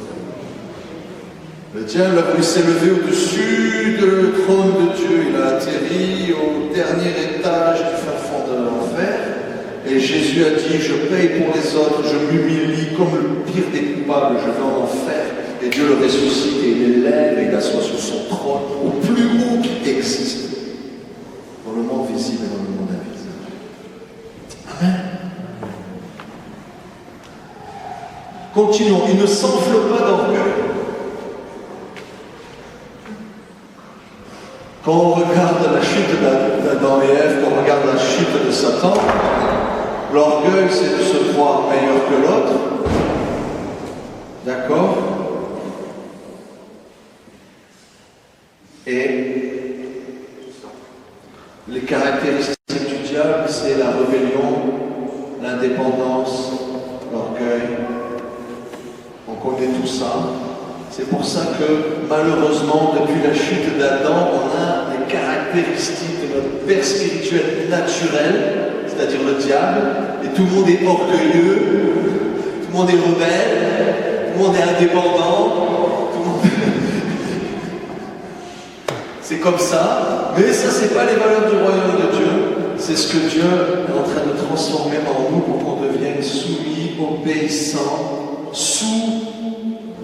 Le diable a voulu s'élever au-dessus du trône de Dieu. Il a atterri au dernier étage du fin fond de l'enfer. Et Jésus a dit, je paye pour les autres, je m'humilie comme le pire des coupables, je vais en enfer. Et Dieu le ressuscite et il l'élève et il assoit sur son trône au plus haut qui existe. Dans le monde visible et dans le monde invisible. Amen. Continuons. Il ne s'enfle pas d'orgueil. Quand on regarde la chute d'Adam et Ève, quand on regarde la chute de Satan, l'orgueil c'est de se croire meilleur que l'autre. D'accord? Et les caractéristiques du diable, c'est la rébellion, l'indépendance, l'orgueil. On connaît tout ça. C'est pour ça que, malheureusement, depuis la chute d'Adam, on a les caractéristiques de notre père spirituel naturel, c'est-à-dire le diable, et tout le monde est orgueilleux, tout le monde est rebelle, tout le monde est indépendant, tout le monde... C'est comme ça, mais ça, c'est pas les valeurs du royaume de Dieu, c'est ce que Dieu est en train de transformer en nous pour qu'on devienne soumis, obéissants, sous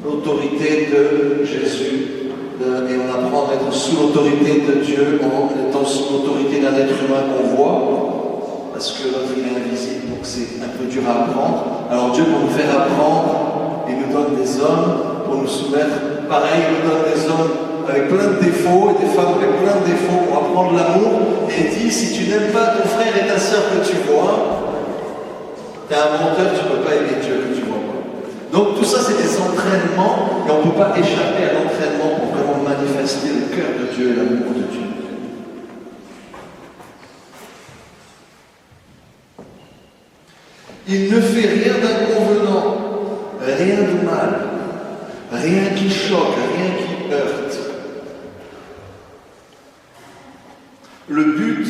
l'autorité de Jésus, et on apprend à être sous l'autorité de Dieu en étant sous l'autorité d'un être humain qu'on voit, parce que l'autre il est invisible, donc c'est un peu dur à apprendre. Alors Dieu, pour nous faire apprendre, il nous donne des hommes pour nous soumettre. Pareil, il nous donne des hommes avec plein de défauts et des femmes avec plein de défauts pour apprendre l'amour. Et il dit, si tu n'aimes pas ton frère et ta sœur que tu vois, tu es un menteur, tu ne peux pas aimer Dieu que tu vois pas. Donc tout ça c'est des entraînements et on ne peut pas échapper à l'entraînement pour vraiment manifester le cœur de Dieu et l'amour de Dieu. Il ne fait rien d'inconvenant, rien de mal, rien qui choque, rien qui heurte. Le but,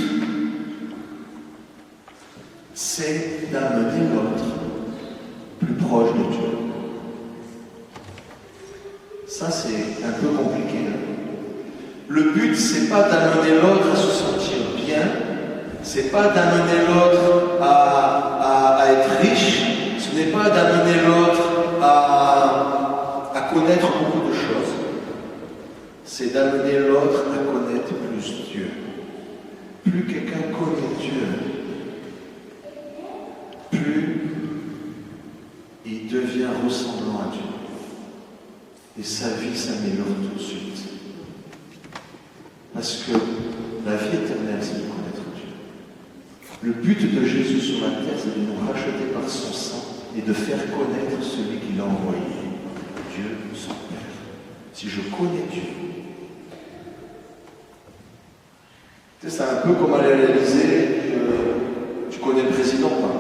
c'est d'amener l'autre plus proche de Dieu. Ça, c'est un peu compliqué. Le but, c'est pas d'amener l'autre à se sentir bien, c'est pas d'amener l'autre à être riche, ce n'est pas d'amener l'autre à connaître beaucoup de choses. C'est d'amener l'autre à connaître plus Dieu. Plus quelqu'un connaît Dieu, plus il devient ressemblant à Dieu. Et sa vie s'améliore tout de suite. Parce que la vie éternelle, c'est de connaître Dieu. Le but de Jésus sur la terre, c'est de nous racheter par son sang et de faire connaître celui qui l'a envoyé, Dieu son Père. Si je connais Dieu, tu sais, c'est un peu comme aller à l'Élysée, tu connais le président pas.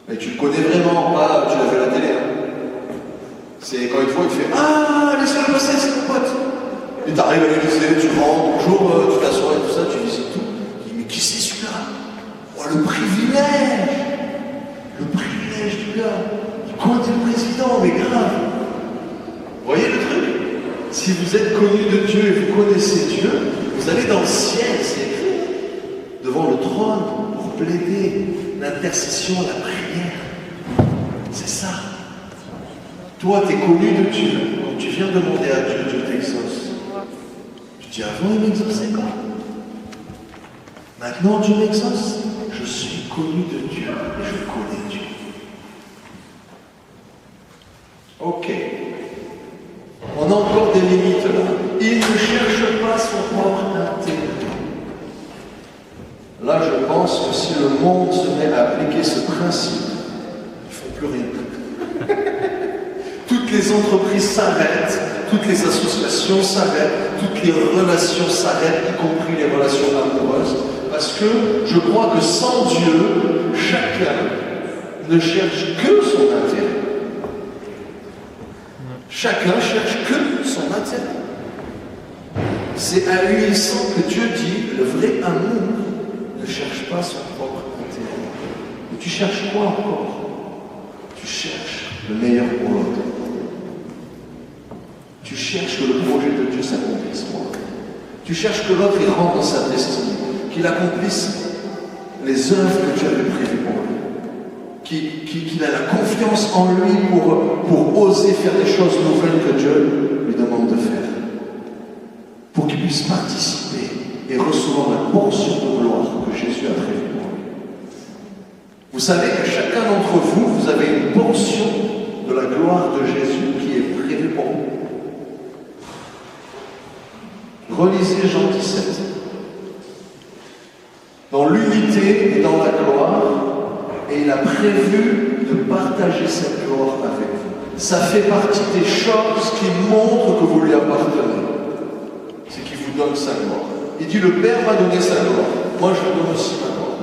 Mais tu le connais vraiment pas, tu l'as vu à la télé. Hein. C'est quand il te voit, il te fait « Ah, laisse-le passer, c'est mon pote !» Et t'arrives à l'Élysée, tu rentres, bonjour, tu t'assois et tout ça, tu visites tout. Tu dis « Mais qui c'est celui-là ?» Oh, le privilège du gars. Il connaît le président, mais grave. Vous voyez le truc? Si vous êtes connu de Dieu et vous connaissez Dieu, vous allez dans le ciel, c'est écrit, devant le trône pour plaider l'intercession, la prière. C'est ça. Toi, tu es connu de Dieu. Quand tu viens demander à Dieu, Dieu t'exauce. Tu dis, avant, il m'exauçait pas. Maintenant, Dieu m'exauce. Je suis connu de Dieu et je connais Dieu. Ok. On a encore des limites là. Il ne cherche pas son propre intérêt. Là, je pense que si le monde se met à appliquer ce principe, ils ne font plus rien. Toutes les entreprises s'arrêtent, toutes les associations s'arrêtent, toutes les relations s'arrêtent, y compris les relations amoureuses. Parce que je crois que sans Dieu, chacun ne cherche que son intérêt. Chacun cherche que son intérêt. C'est ahurissant que Dieu dit, le vrai amour ne cherche pas son propre intérêt. Mais tu cherches quoi encore? Tu cherches le meilleur pour l'autre. Tu cherches que le projet de Dieu s'accomplisse pour l'autre. Tu cherches que l'autre y rentre dans sa destinée, qu'il accomplisse les œuvres que tu avais prévues pour lui. Qu'il a la confiance en lui pour oser faire des choses nouvelles que Dieu lui demande de faire. Pour qu'il puisse participer et recevoir la portion de gloire que Jésus a prévue pour lui. Vous savez que chacun d'entre vous, vous avez une portion de la gloire de Jésus qui est prévue pour vous. Relisez Jean 17. Dans l'unité et dans la gloire, et il a prévu de partager cette gloire avec vous. Ça fait partie des choses qui montrent que vous lui appartenez. C'est qu'il vous donne sa gloire. Il dit, le Père m'a donné sa gloire. Moi, je vous donne aussi ma gloire.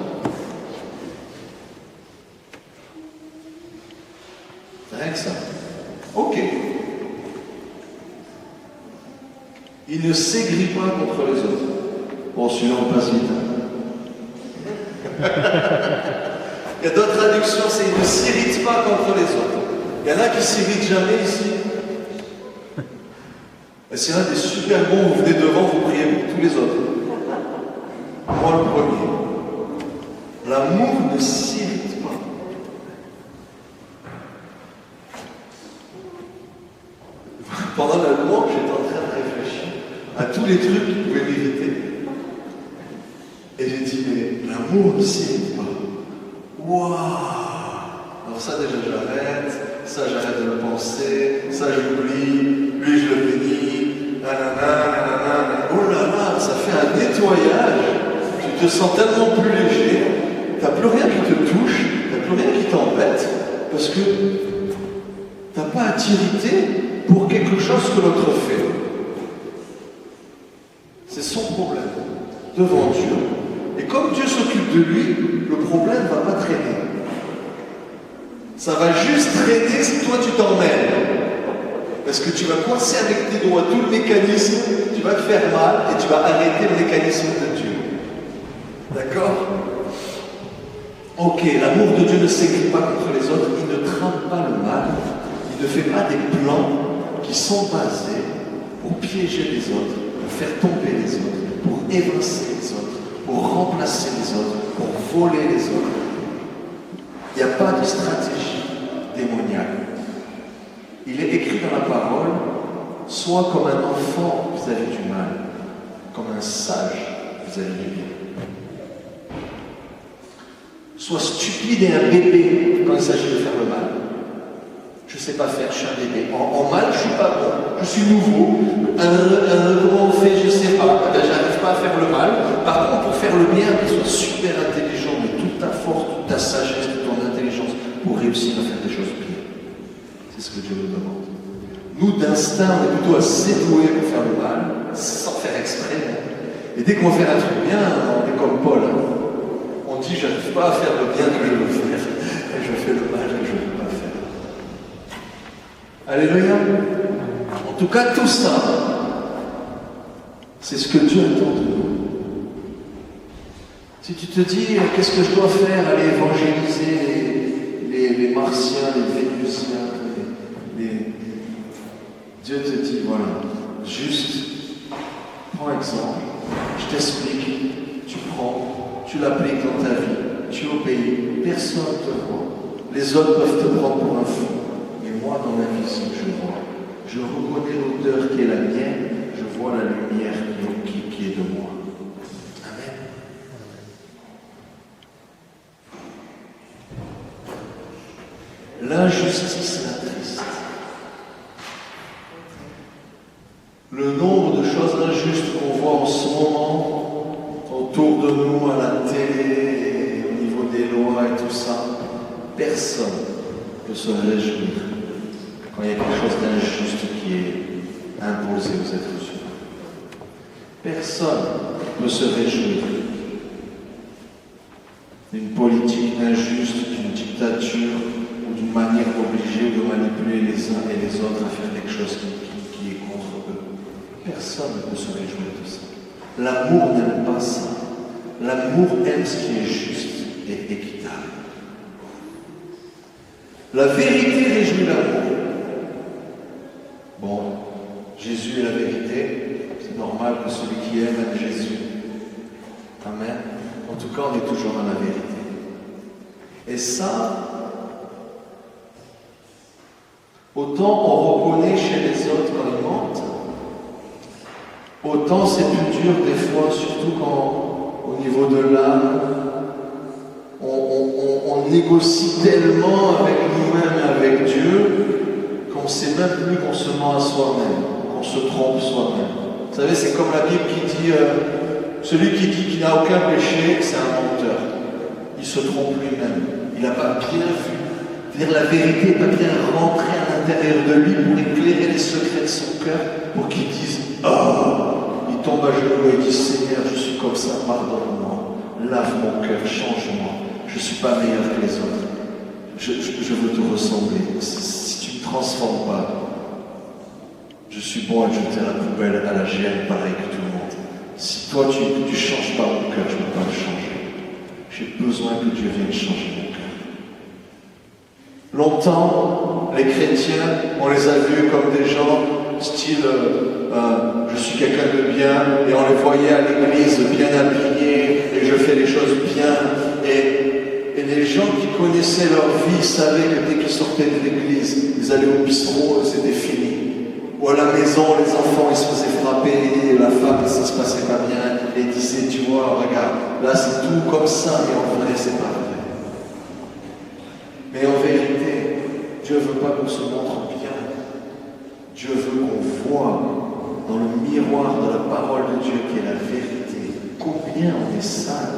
Rien que ça. Ok. Il ne s'aigrit pas contre les autres. Bon, celui-là, on passe vite. Il y a d'autres traductions, c'est il ne s'irrite pas contre les autres. Il y en a qui s'irritent jamais ici. Et s'il y en a des super bons, vous venez devant, vous priez pour tous les autres. Moi le premier. L'amour ne s'irrite pas. Pendant la louange, j'étais en train de réfléchir à tous les trucs qui pouvaient m'irriter. Et j'ai dit, mais l'amour ne s'irrite pas. Waouh! Alors ça déjà j'arrête, ça j'arrête de le penser, ça j'oublie, lui je le bénis, nanana. Oh là là, ça fait un nettoyage. Tu te sens tellement plus léger, t'as plus rien qui te touche, t'as plus rien qui t'embête, parce que t'as pas à t'irriter pour quelque chose que l'autre fait. C'est son problème devant Dieu. Et comme Dieu s'occupe de lui, le problème ne va pas traîner. Ça va juste traîner si toi tu t'en mêles. Parce que tu vas coincer avec tes doigts tout le mécanisme, tu vas te faire mal et tu vas arrêter le mécanisme de Dieu. D'accord? Ok, l'amour de Dieu ne s'aigrit pas contre les autres, il ne trame pas le mal, il ne fait pas des plans qui sont basés pour piéger les autres, pour faire tomber les autres, pour évincer les autres, pour remplacer les autres, pour voler les autres. Il n'y a pas de stratégie démoniaque. Il est écrit dans la parole, sois comme un enfant vis-à-vis du mal, comme un sage vis-à-vis du bien. Sois stupide et un bébé quand il s'agit de faire le mal. Je ne sais pas faire, je suis un bébé. En mal, je ne suis pas bon, je suis nouveau. Comment on fait, je ne sais pas. J'arrive pas à faire le mal. Par contre, pour faire le bien, sois super intelligent, mais toute ta force, toute ta sagesse, toute ton intelligence pour réussir à faire des choses bien. C'est ce que Dieu nous demande. Nous, d'instinct, on est plutôt assez doués pour faire le mal, sans faire exprès. Et dès qu'on fait un truc bien, on est comme Paul. On dit, j'arrive pas à faire le bien que je veux faire, et je fais le mal que je ne veux pas faire. Alléluia. En tout cas, tout ça, c'est ce que Dieu attend de nous. Si tu te dis, qu'est-ce que je dois faire? Aller évangéliser les Martiens, les Vénusiens, Dieu te dit, voilà, juste, prends exemple, je t'explique, tu prends, tu l'appliques dans ta vie, tu obéis, personne ne te voit. Les autres peuvent te prendre pour un fou, mais moi, dans ma vision, je vois. Je reconnais l'odeur qui est la mienne, je vois la lumière qui est de moi. Amen. L'injustice l'attriste. Le nombre de choses injustes qu'on voit en ce moment autour de nous, à la télé, au niveau des lois et tout ça, personne ne peut se réjouir quand il y a quelque chose d'injuste qui est imposée aux êtres humains. Personne ne peut se réjouir d'une politique injuste, d'une dictature ou d'une manière d'obliger ou de manipuler les uns et les autres à faire quelque chose qui est contre eux. Personne ne peut se réjouir de ça. L'amour n'aime pas ça. L'amour aime ce qui est juste et équitable. La vérité réjouit l'amour. Bon, Jésus est la vérité. C'est normal que celui qui aime Jésus. Amen. En tout cas, on est toujours dans la vérité. Et ça, autant on reconnaît chez les autres quand ils mentent, autant c'est plus dur des fois, surtout quand au niveau de l'âme, on négocie tellement avec nous-mêmes et avec Dieu qu'on ne sait même plus qu'on se ment à soi-même, qu'on se trompe soi-même. Vous savez, c'est comme la Bible qui dit celui qui dit qu'il n'a aucun péché, c'est un menteur. Il se trompe lui-même. Il n'a pas bien vu. Dire la vérité n'est pas bien rentrée à l'intérieur de lui pour éclairer les secrets de son cœur, pour qu'il dise oh, il tombe à genoux et dit Seigneur, je suis comme ça, pardonne-moi, lave mon cœur, change-moi. Je ne suis pas meilleur que les autres. Je veux te ressembler. Si tu ne me transformes pas, je suis bon à jeter à la poubelle, à la gêne, pareil que tout le monde. Si toi tu ne changes pas mon cœur, je ne peux pas le changer. J'ai besoin que Dieu vienne changer mon cœur. Longtemps, les chrétiens, on les a vus comme des gens, style je suis quelqu'un de bien, et on les voyait à l'église bien habillés, et je fais les choses bien. Et les gens qui connaissaient leur vie savaient que dès qu'ils sortaient de l'église, ils allaient au bistrot, c'était fini. Ou à la maison, les enfants, ils se faisaient frapper, et la femme, ça se passait pas bien, et ils disaient, tu vois, regarde, là c'est tout comme ça, mais en vrai, c'est pas vrai. Mais en vérité, Dieu ne veut pas qu'on se montre bien. Dieu veut qu'on voit dans le miroir de la parole de Dieu qui est la vérité, combien on est sale,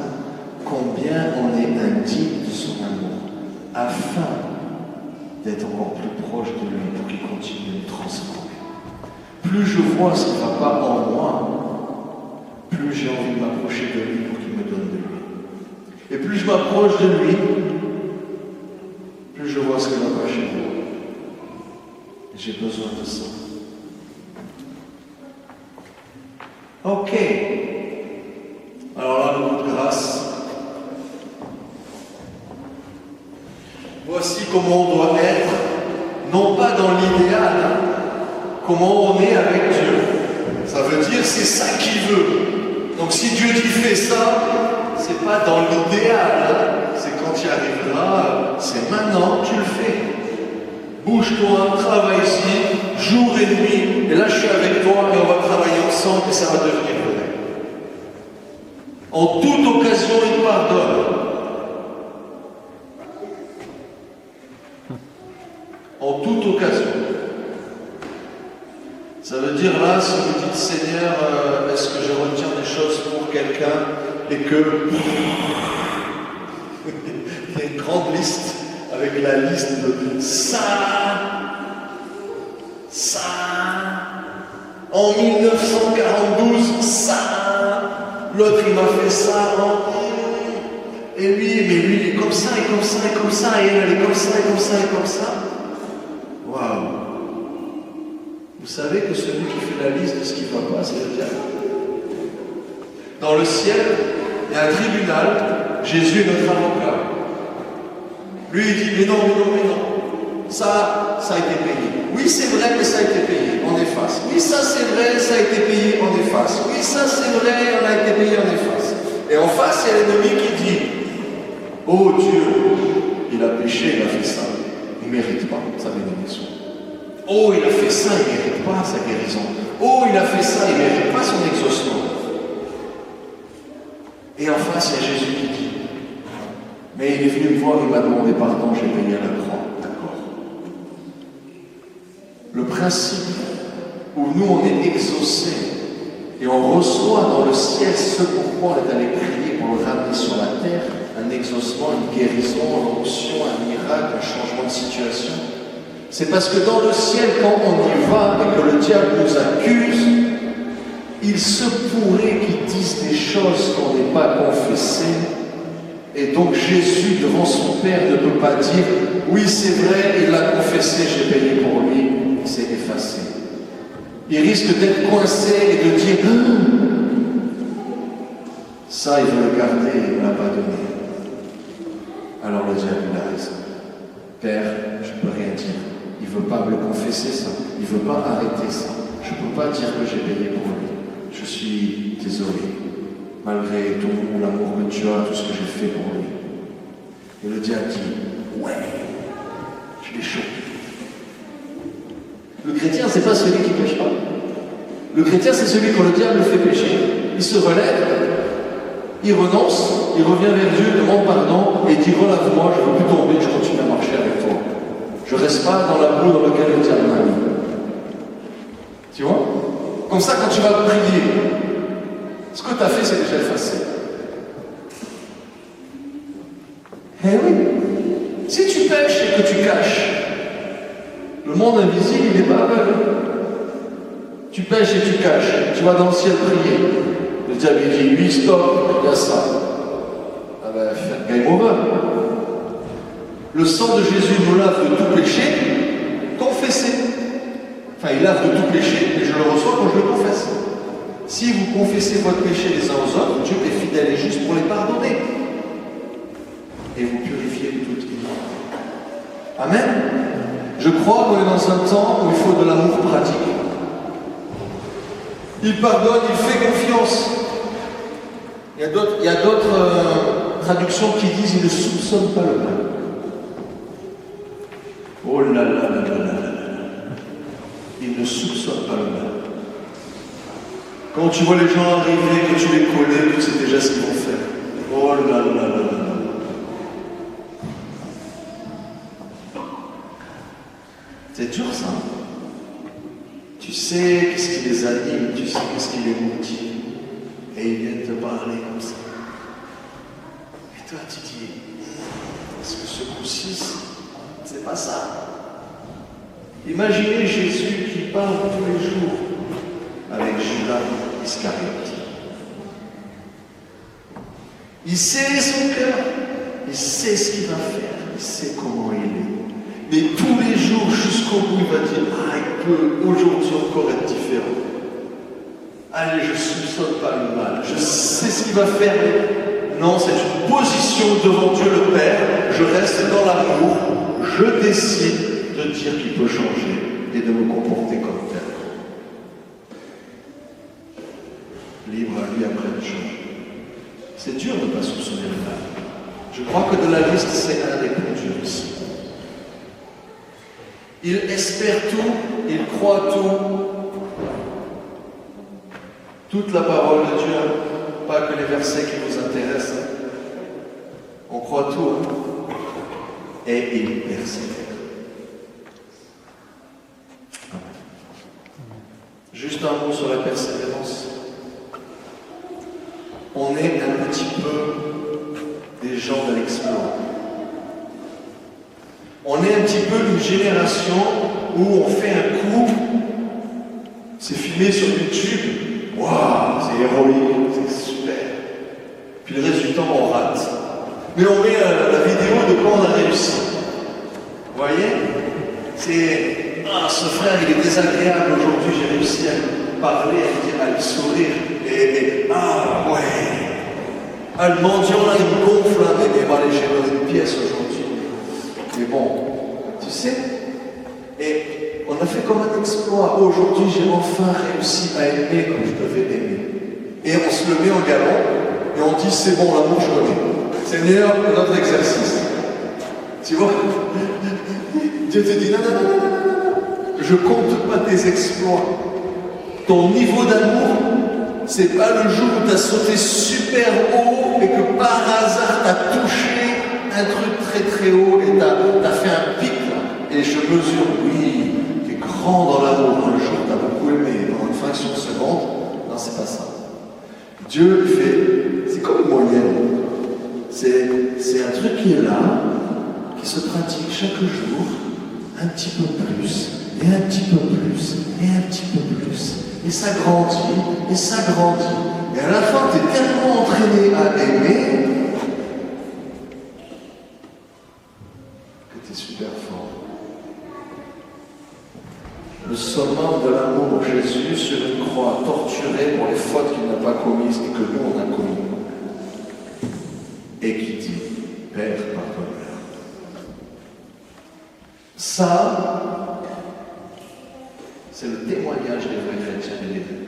combien on est indigne de son amour, afin d'être encore plus proche de lui pour qu'il continue de nous transformer. Plus je vois ce qui ne va pas en moi, plus j'ai envie de m'approcher de lui pour qu'il me donne de lui. Et plus je m'approche de lui, plus je vois ce qui ne va pas chez moi. Et j'ai besoin de ça. Ok. Alors là, beaucoup de grâce. Voici comment on doit être, non pas dans l'idéal, comment on est avec Dieu. Ça veut dire c'est ça qu'il veut. Donc si Dieu dit fais ça, c'est pas dans l'idéal, c'est quand tu y arriveras, c'est maintenant tu le fais. Bouge-toi, travaille ici, jour et nuit, et là je suis avec toi et on va travailler ensemble et ça va devenir vrai. En toute occasion, il pardonne. En toute occasion. Ça veut dire là, si vous dites Seigneur, est-ce que je retiens des choses pour quelqu'un et que il y a une grande liste avec la liste de ça, en 1942, ça, l'autre il m'a fait ça, et lui, mais lui il est comme ça, et comme ça, et comme ça, et elle est comme ça, et comme ça, et comme ça. Waouh! Vous savez que celui qui fait la liste de ce qui ne va pas, c'est le diable. Dans le ciel, il y a un tribunal, Jésus est notre avocat. Lui, il dit, mais non, ça a été payé. Oui, c'est vrai que ça a été payé, on efface. Oui, ça c'est vrai, ça a été payé, on efface. Oui, ça c'est vrai, on a été payé, on efface. Et en face, il y a l'ennemi qui dit, oh Dieu, il a péché, il a fait ça. Il ne mérite pas sa bénédiction. Oh, il a fait ça, il ne mérite pas sa guérison. Oh, il a fait ça, il ne mérite pas son exaucement. Et en face, il y a Jésus qui dit, mais il est venu me voir, il m'a demandé pardon, j'ai payé à la croix. D'accord. Le principe où nous, on est exaucés et on reçoit dans le ciel ce pourquoi on est allé prier pour le ramener sur la terre, un exaucement, une guérison, une onction, un miracle, un changement de situation. C'est parce que dans le ciel, quand on y va et que le diable nous accuse, il se pourrait qu'il dise des choses qu'on n'est pas confessées. Et donc Jésus, devant son Père, ne peut pas dire « Oui, c'est vrai, il l'a confessé, j'ai payé pour lui, c'est effacé. » Il risque d'être coincé et de dire « Ça, il veut le garder, il ne me l'a pas donné. » Alors le diable, il a raison. « Père, je ne peux rien dire. Il ne veut pas me le confesser, ça. Il ne veut pas arrêter ça. Je ne peux pas dire que j'ai payé pour lui. Je suis désolé. Malgré tout l'amour que tu as, tout ce que j'ai fait pour lui. » Et le diable dit « Ouais, je l'ai chopé. » Le chrétien, c'est pas celui qui ne pêche pas. Le chrétien, c'est celui quand le diable fait pécher. Il se relève, il renonce, il revient vers Dieu, demande pardon et dit « Relève-moi, je ne veux plus tomber, je continue à marcher avec toi. Je ne reste pas dans la boue dans laquelle le diable m'a mis. » Tu vois? Comme ça, quand tu vas prier, ce que tu as fait, c'est déjà effacé. Eh oui. Si tu pêches et que tu caches, le monde invisible, il n'est pas aveugle. Tu pêches et tu caches, tu vas dans le ciel prier. Le diable dit, lui, stop, il y a ça. Ah ben, game over. Le sang de Jésus nous lave de tout péché, confessez. Enfin, il lave de tout péché, mais je le reçois quand je le confesse. Si vous confessez votre péché les uns aux autres, Dieu est fidèle et juste pour les pardonner. Et vous purifier de toute iniquité. Amen. Je crois qu'on est dans un temps où il faut de l'amour pratique. Il pardonne, il fait confiance. Il y a d'autres traductions qui disent il ne soupçonne pas le mal. Oh là là là là là là là. Il ne soupçonne pas le mal. Quand tu vois les gens arriver, que tu les connais, tu sais déjà ce qu'ils vont faire. Oh là là là là là. C'est dur ça. Tu sais qu'est-ce qui les anime, tu sais qu'est-ce qui les motive. Et ils viennent te parler comme ça. Et toi tu dis, est-ce que ce coup-ci, c'est pas ça? Imaginez Jésus qui parle tous les jours avec Judas Iscariote. Il sait son cœur, il sait ce qu'il va faire, il sait comment il est. Mais tous les jours, jusqu'au bout, il va dire, ah, il peut aujourd'hui encore être différent. Allez, je ne soupçonne pas le mal, je sais ce qu'il va faire. Non, c'est une position devant Dieu le Père, je reste dans l'amour, je décide de dire qu'il peut changer et de me comporter comme tel. Libre à lui après de changer. C'est dur de ne pas soupçonner le mal. Je crois que de la liste, c'est un des plus durs ici. Il espère tout, il croit tout. Toute la parole de Dieu, pas que les versets qui nous intéressent. On croit tout. Et il persévère. Juste un mot sur la persévérance. On est un petit peu des gens de l'exploit. On est un petit peu une génération où on fait un coup, c'est filmé sur YouTube, waouh, c'est héroïque, c'est super. Puis le résultat, on rate. Mais on met la vidéo de quand on a réussi. Vous voyez? C'est, ah, ce frère, il est désagréable aujourd'hui, j'ai réussi à lui parler, à lui sourire, et ah, ouais. Ah, le mendiant, là, il me gonfle, hein, mais bon, allez, j'ai donné une pièce aujourd'hui. Mais bon, tu sais, et on a fait comme un exploit. Aujourd'hui, j'ai enfin réussi à aimer comme je devais aimer. Et on se le met en galon, et on dit, c'est bon, l'amour, je connais. C'est meilleur que notre exercice. Tu vois? Dieu te dit, non, non, non, non, non, je compte pas tes exploits. Ton niveau d'amour, c'est pas le jour où tu as sauté super haut et que par hasard tu as touché un truc très très haut et tu as fait un pic là. Et je mesure, oui, tu es grand dans l'amour. Un jour tu as beaucoup aimé, dans une fraction de seconde. Non, c'est pas ça. Dieu fait, c'est comme une moyenne. C'est un truc qui est là, qui se pratique chaque jour, un petit peu plus, et un petit peu plus, et un petit peu plus. Et ça grandit, et ça grandit. Et à la fin, tu es tellement entraîné à aimer que tu es super fort. Le summum de l'amour, Jésus sur une croix, torturé pour les fautes qu'il n'a pas commises et que nous on a commises. Et qui dit, Père, pardonne-leur. Ça, c'est le témoignage des vrais chrétiens des débuts.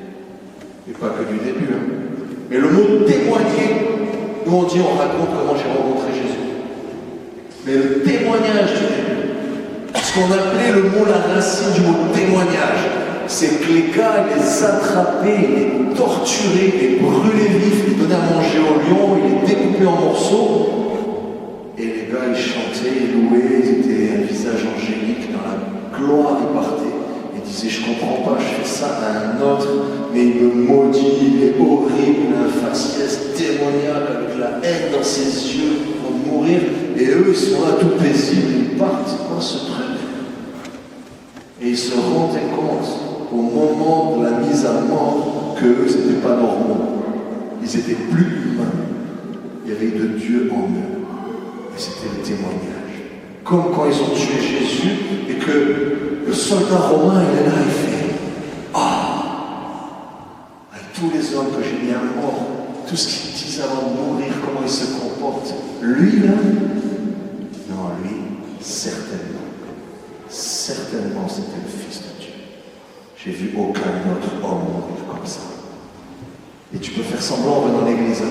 Et pas que du début. Mais le mot témoigner, nous on dit, on raconte comment j'ai rencontré Jésus. Mais le témoignage du début, ce qu'on appelait le mot, la racine du mot témoignage, c'est que les gars, ils les attrapaient, ils les torturaient, ils les brûlaient vifs, ils donnaient à manger aux lions, ils les découpaient en morceaux. Et les gars, ils chantaient, ils louaient, ils étaient un visage angélique, dans la gloire, ils partaient. Ils disaient, je comprends pas, je fais ça à un autre, mais il me maudit, il est horrible, il a un faciès démoniaque avec la haine dans ses yeux, ils vont mourir. Et eux, ils sont là tout paisibles, ils partent, c'est quoi ce truc? Et ils se rendaient compte, au moment de la mise à mort, qu'eux, ils n'étaient pas normaux. Ils étaient plus humains. Il y avait de Dieu en eux. Et c'était le témoignage. Comme quand ils ont tué Jésus et que le soldat romain, il est là, il fait « Ah !» Avec tous les hommes que j'ai mis à mort, tout ce qu'ils disent avant de mourir, comment ils se comportent. Lui, là, non, lui, certainement. Certainement, c'était le Fils de Dieu. J'ai vu aucun autre homme mourir comme ça. Et tu peux faire semblant en venant à l'église.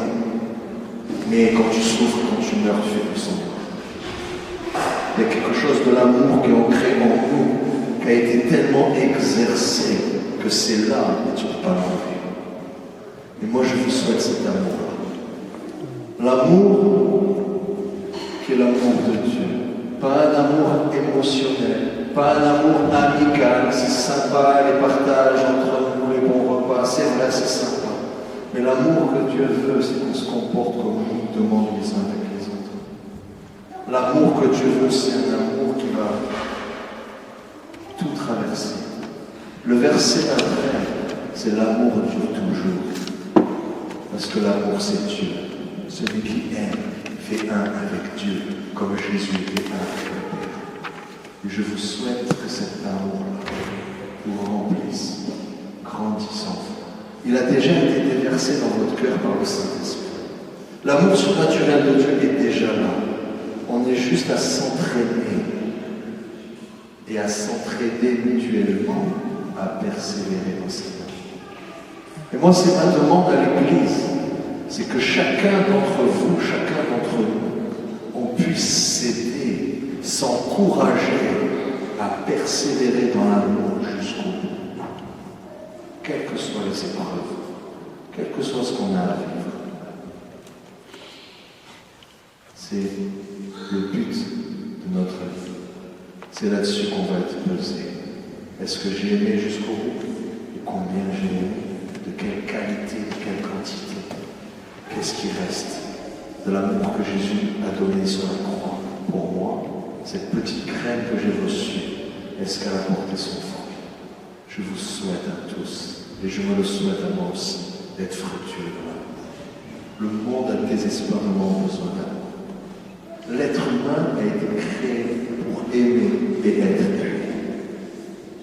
Mais quand tu souffres, quand tu meurs, tu fais plus semblant. Il y a quelque chose de l'amour qui est ancré en nous, qui a été tellement exercé que c'est là et tu ne peux pas l'enlever. Et moi, je vous souhaite cet amour-là. L'amour qui est l'amour de Dieu. Pas un amour émotionnel, pas un amour amical, c'est sympa les partages entre nous, les bons repas, c'est vrai, c'est sympa. Mais l'amour que Dieu veut, c'est qu'on se comporte comme nous demande les uns avec les autres. L'amour que Dieu veut, c'est un amour qui va tout traverser. Le verset d'après, c'est l'amour dure toujours. Parce que l'amour, c'est Dieu. Celui qui aime fait un avec Dieu, comme Jésus était un avec le Père. Et je vous souhaite que cet amour-là vous remplisse, grandisse en vous. Il a déjà été déversé dans votre cœur par le Saint-Esprit. L'amour surnaturel de Dieu est déjà là. On est juste à s'entraîner et à s'entraider mutuellement à persévérer dans cet amour. Et moi, c'est ma demande à l'Église, c'est que chacun d'entre vous, chacun d'entre nous, on puisse s'aider, s'encourager à persévérer dans l'amour jusqu'au bout. Quelles que soient les épreuves, quel que soit ce qu'on a à vivre. C'est le but de notre vie. C'est là-dessus qu'on va être pesé. Est-ce que j'ai aimé jusqu'au bout? Et combien j'ai aimé? De quelle qualité, de quelle quantité? Qu'est-ce qui reste de l'amour que Jésus a donné sur la croix pour moi? Cette petite graine que j'ai reçue, est-ce qu'elle a porté son fruit? Je vous souhaite à tous, et je me le souhaite à moi aussi, d'être fructueux de l'amour. Le monde a désespérément besoin d'amour. L'être humain a été créé pour aimer et être aimé.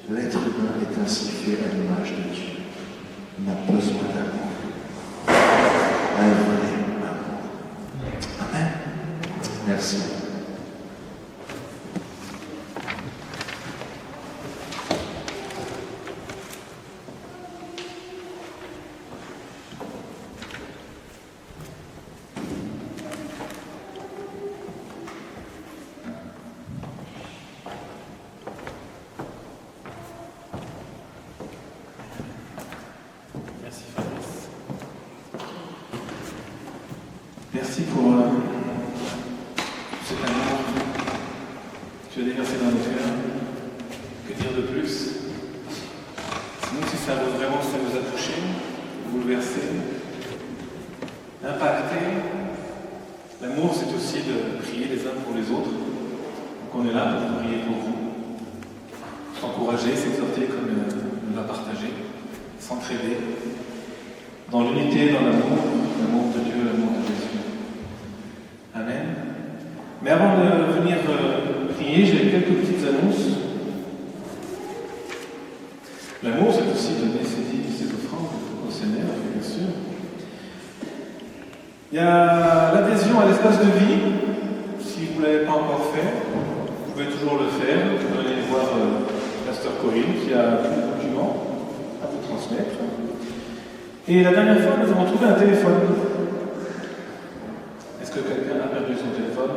L'être humain est ainsi fait à l'image de Dieu. Il a besoin d'amour. Un vrai amour. Amen. Merci. Merci pour cet amour que tu as déversé dans nos cœurs. Que dire de plus? Sinon, si ça vraiment ça nous a touchés, bouleversés, impactés. L'amour, c'est aussi de prier les uns pour les autres. Donc on est là pour prier pour vous. s'encourager, s'exhorter comme on va partager, s'entraider dans l'unité, dans l'amour de Dieu, l'amour de Jésus. Amen. Mais avant de venir prier, j'ai quelques petites annonces. L'amour, c'est aussi donner ses dîmes, ses offrandes au Seigneur, bien sûr. Il y a l'adhésion à l'espace de vie. Si vous ne l'avez pas encore fait, vous pouvez toujours le faire. Vous pouvez aller voir Pasteur Corinne qui a tous les documents à vous transmettre. Et la dernière fois, nous avons trouvé un téléphone. Est-ce que quelqu'un a perdu son téléphone?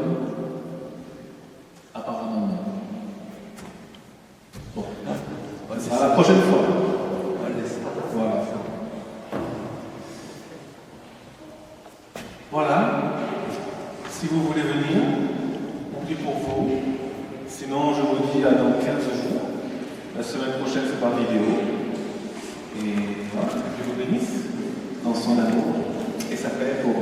Apparemment non. Bon, à la prochaine fois. Voilà. Voilà. Si vous voulez venir, on prie pour vous. Sinon, je vous dis à dans 15 jours. La semaine prochaine, c'est par vidéo. Et voilà, que Dieu vous bénisse dans son amour et sa paix pour